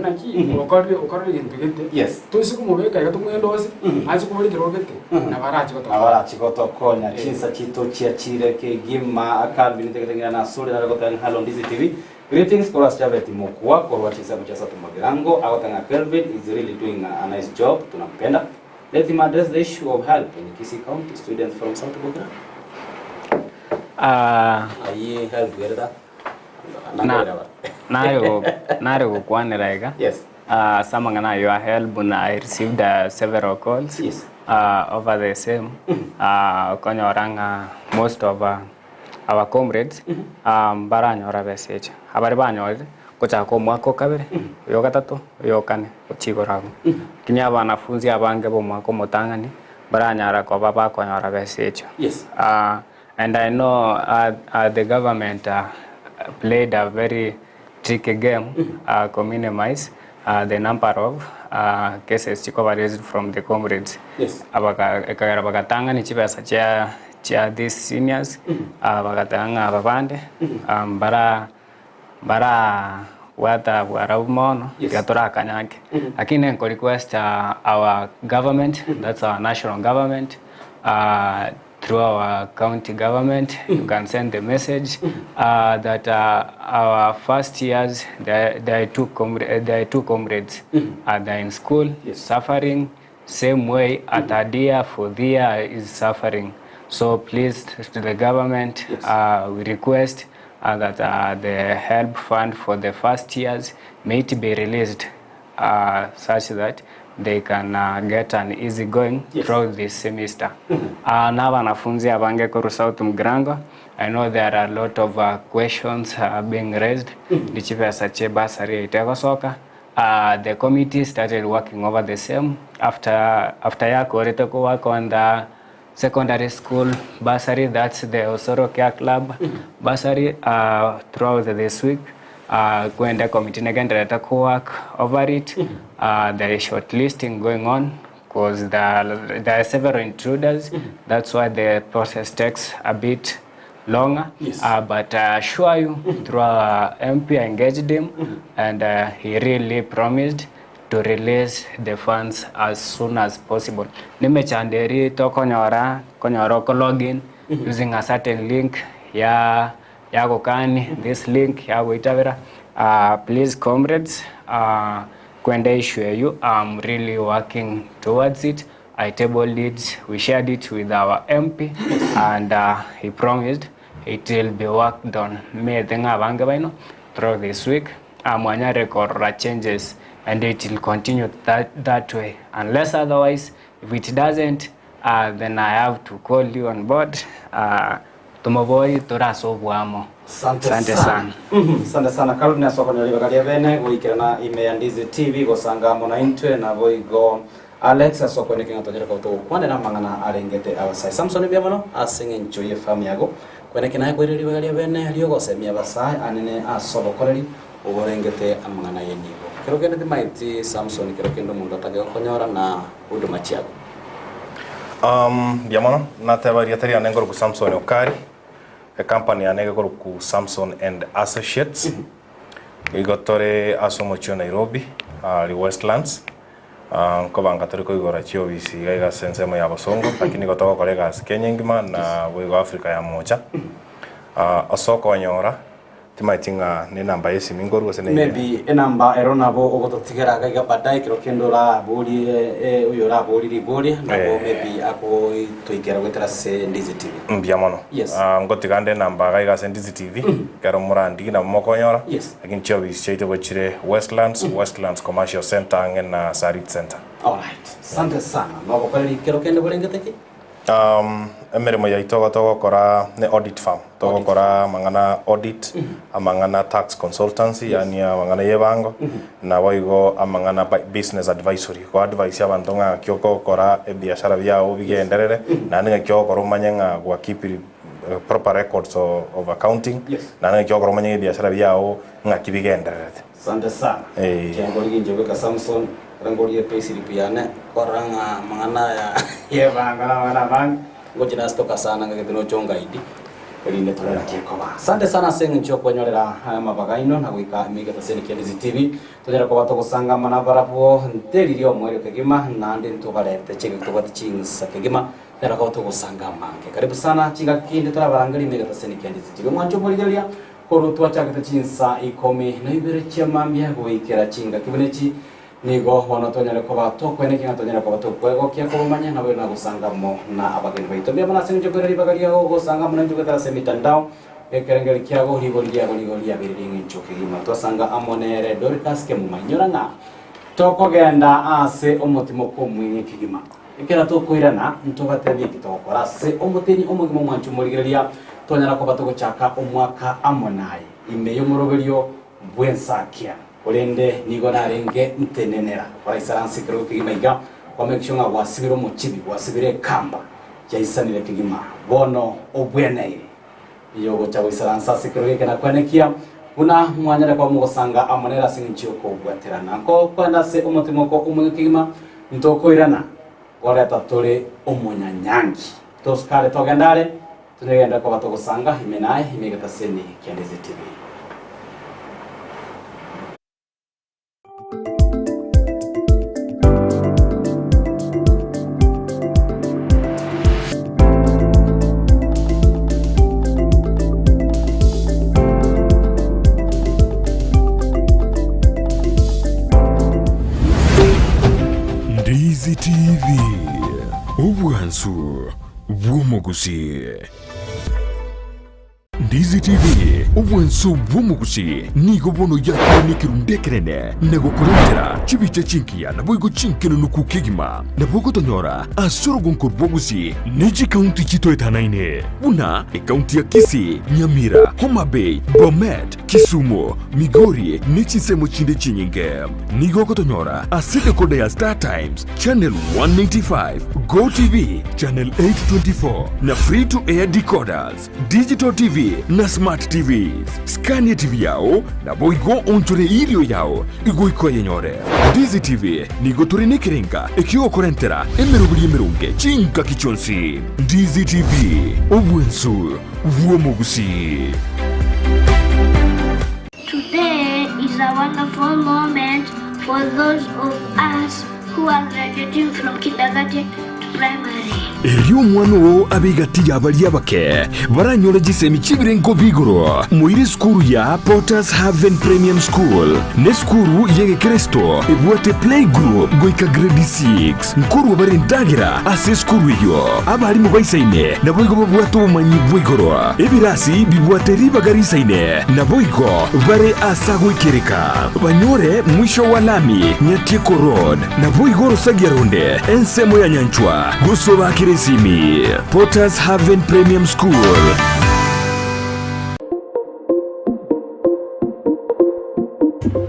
naki okorre ngegete yes tusiku mubeka yatumwendoze azi kubulikira ogete nabarachi gotokonya chinsa chito chiachire ke gima akalbi nitegetengira na suri na gotanga halo Ndizi TV. Greetings for us Javeti Mokwa kwa wachisa kuchasa tumagirango awatanga Kelvin is really doing a nice job tunampenda. Let him address the issue of help in Kisii County students from South Bogra. Aye help gerda nayo kwaniraiga yes samangana your help I received several calls yes over the same konyoranga most of our comrades baranyora message abari banyore kocha ko mwako kabere yo gatatu yo kane uchigorabo kinya banafunzi abange bo mwako mutangani baranyara ko baba konyora message yes and I know the government played a very tricky game to minimize the number of cases raised from the comrades. Yes. Abagatanga ni chipesa cha these seniors abagatanga ababande bara wata warabumono yatora kanyange lakini nko request our government, that's our national government, through our county government, you can send the message that our first years, there are two comrades, they're in school, suffering, same way Atadia for Dia is suffering. So please, to the government, we request that the help fund for the first years may it be released such that they can get an easy going throughout this semester. Na wanafunzi abange ko South Mugrango, I know there are a lot of questions being raised. Lichipesa che basari itegosoka. The committee started working over the same after yako retoko work on the secondary school bursary, that's the Osoro Care Club bursary throughout this week. Kwenda committee again to work over it. There is shortlisting going on because there are several intruders. That's why the process takes a bit longer. Yes. But I assure you, through our MP, I engaged him, and he really promised to release the funds as soon as possible. Nimechanderi to konyora login using a certain link ya gokani, this link ya goitavera. Please comrades, kwenda issue you, I'm really working towards it. I tabled it, we shared it with our MP, and he promised it will be worked on through this week. Mwanya record changes, and it will continue that way. Unless otherwise, if it doesn't, then I have to call you on board. Tumavoi turasobwamo. Asante sana. Asante sana. Karudi soko ni bagalia bene goikirana ime ya Ndizi TV gosanga mona intwe na boigo Alexa soko ni kinga tojera ko to kwande na mangana arengete abasai Samson byamano asinge njoye fam yago kwene kinaye kwiriri bagalia bene aliyo gosemia abasai anene asobo koreri uborengete amangana yenigo kero kende timaiti Samson kero kendo mundo tage konyora na huduma chiago byamano na tabaria tari anengoro ku Samson okari a company anengoro ku Samson and Associates igotore asomocho Nairobi ali Westlands ko banga tari ko igora chio bisi gaiga sense mo yabasongo lakini gotoka kolega Kenya ngima na wigo Africa ya moja asoko nyora timaitinga ni namba yesi mingoru gose ne maybe enamba eronabo ogototigera gaiga badai kiro kendo la boli uyo la boli liboli nabo maybe ako toikera gwetera se Ndizi TV mbiamono yes ngotigande namba gaiga se Ndizi TV kero murandi na mokonyora yes lakini chio bisi chite gochire Westlands Commercial Center ngena Sarit Center. All right, asante sana babo kweli kero kendo bolengeteki emeremo ya itogo kora ne audit firm togo kora mangana audit amangana tax consultancy yani mangana yebango na boigo amangana business advisory ko advice abantu nga kyoko kora biashara byao bigenderere na nga kyoko kora manyenga gwa keep proper records of accounting na nga kyoko kora manyenga biashara byao nga kibigenderere. Asante sana kengo linje ka Samson rangolie pesi lipiane koranga mangana ya yebanga na wana bang ngojina stoka sana ngaketino chonga idi elinde torera kiekoba. Asante sana sengi ncho kwenyorera mabagaino na gwika miga taseni kia Ndizi TV tujera ko bato kusanga mana barapo nteririo mwere kegima na ndi ntubarete chege tubati chinsa kegima tera ko to kusanga mange karibu sana chinga kinde tora barangali miga taseni kia Ndizi TV mwancho moligelia koru twachaka chinsa ikomi na ibere chamambia goikera chinga kibunechi nigo wono tonyale ko bato kwene kinga tonyale ko bato kwego kia ko manya na we na gusanga mo na abageni baito bya mana sinje kwere bagalia go gusanga mo nje kwetara se mitandao ekerengeli kia go ligo lia biriri ngichoke gima twasanga amonere Dorcas ke mu manyora na toko genda ase omotimo ko mwinyi kigima ikera to koirana ntobatebi kitokora se omoteni omugimo mwanchu murigeria tonyala ko bato gochaka omwaka amonai ime yo moroberio bwensakia Olende nigo narenge ntenenera para isaransi kero kigimaiga kwa make sure wasibiro muchibi wasibire kamba ya isanire kigima bono obweneire iyo gocha isaransa sikero kena kwanekia una mwanyara kwa mugosanga amonera singichio ko bwaterana ko kwanda se umutimoko umukigima ntoko irana ora tatore omunyanyangi toskare togendare tunegenda kwa batogosanga himenaye himegata seni Ndizi TV. Ndizi TV ubwansu bw'umuguzi. Ndizi TV ubwansu bw'umuguzi nigo bono yakene kirundekerene nego kurendera chibiche chinkia na boigo chinkeno nukukigima na bogo tonyora asoro gonko bwoguzi neji county chito etanaine una county ya Kisii, Nyamira, Homa Bay, Bomet, Kisumu, Migori nechi semo chinde chinyinge nigo kotonyora aside kode ya Star Times channel 195 Go TV channel 824 na free to air decoders Digital TV TV na Smart TVs. Scania TV yao na boigo onchore irio yao igoiko yenyore. Ndizi TV nigo turi nikirenga ikiwa korentera emerubiri emerunge chinka kichonsi. Ndizi TV obwensu uomo Gusii. Today is a wonderful moment for those of us who are graduating from kindergarten to primary. Eriyo mwano abigati yabali abake baranyora gisemi kibirengo bigoro muiri skuru ya Porters Haven Premium School ne skuru yege Kristo ebwate play group goika grade 6 nkuru barindagira ase skuru yo abari mu bayisaine na boigo babwato bumanyi bwigoro ebirasi bibwate ribagarisaine na boigo bare asago ikereka banyore mwisho wa lami Nyatiko Road na boigo rosagiaronde ensemo ya Nyanchwa gusoba Kisii Porters Haven Premium School.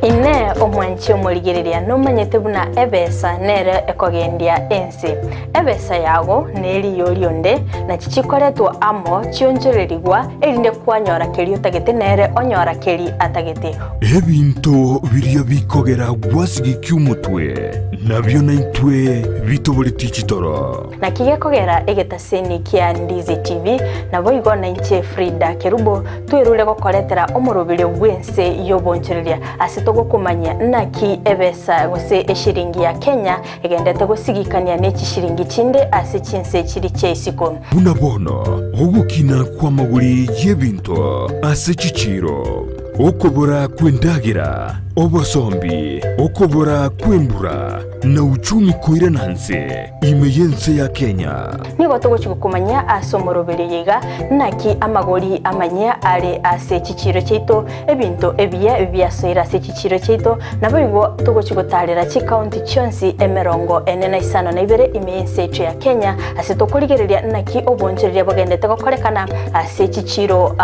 Ine omwanchi omurigereria nomanyete buna ebesa nere ekogendia ensi ebesa yago neri yorionde na chichikoretwa amo chionjorerigwa erinde kwanyora keri utagete nere onyora keri atagete ebinto biria bikogera gwasigi kyumutwe nabyo naitwe bitoboreti chitoro na kigekogera egetaseni kia Ndizi TV na boigo na inche Frida Kerubo twirule gokoretera omurubire gwense yobonchereria asitogo kumanya naki ebesa gose eshiringi ya Kenya egendete gusigikania neki shiringi chinde ase chinse chiri cheisiko bunabono ogukina kwa maguri yebinto ase chichiro okobora kwendagira obosombi okobora kwembura na uchumi koira nanse imeyense ya Kenya nigo tugochikukumanya asomorobere yiga naki amagori amanya ari ase chichiro cheito ebinto ebiya byasoira ase chichiro cheito nabo igo tugochikutarira chi county chonsi emerongo enena isano na ibere imeyense echo ya Kenya ase tokurigereria naki obonchereria bagendete gokorekana ase chichiro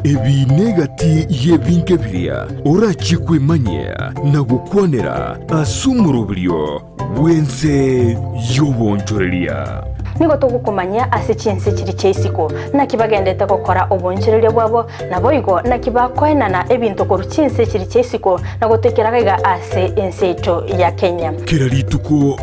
ebi negati yebinke biria orachikwe manya na gukwanera asumurubrio wense yobonchoreria nigo tugukumanya ase chinse chiri cheisiko nakibagendete gukora obonchereria bwabo nabo igo nakibakoenana ebinto koru chinse chiri cheisiko na gutekeraga ase enseito ya Kenya kirarituko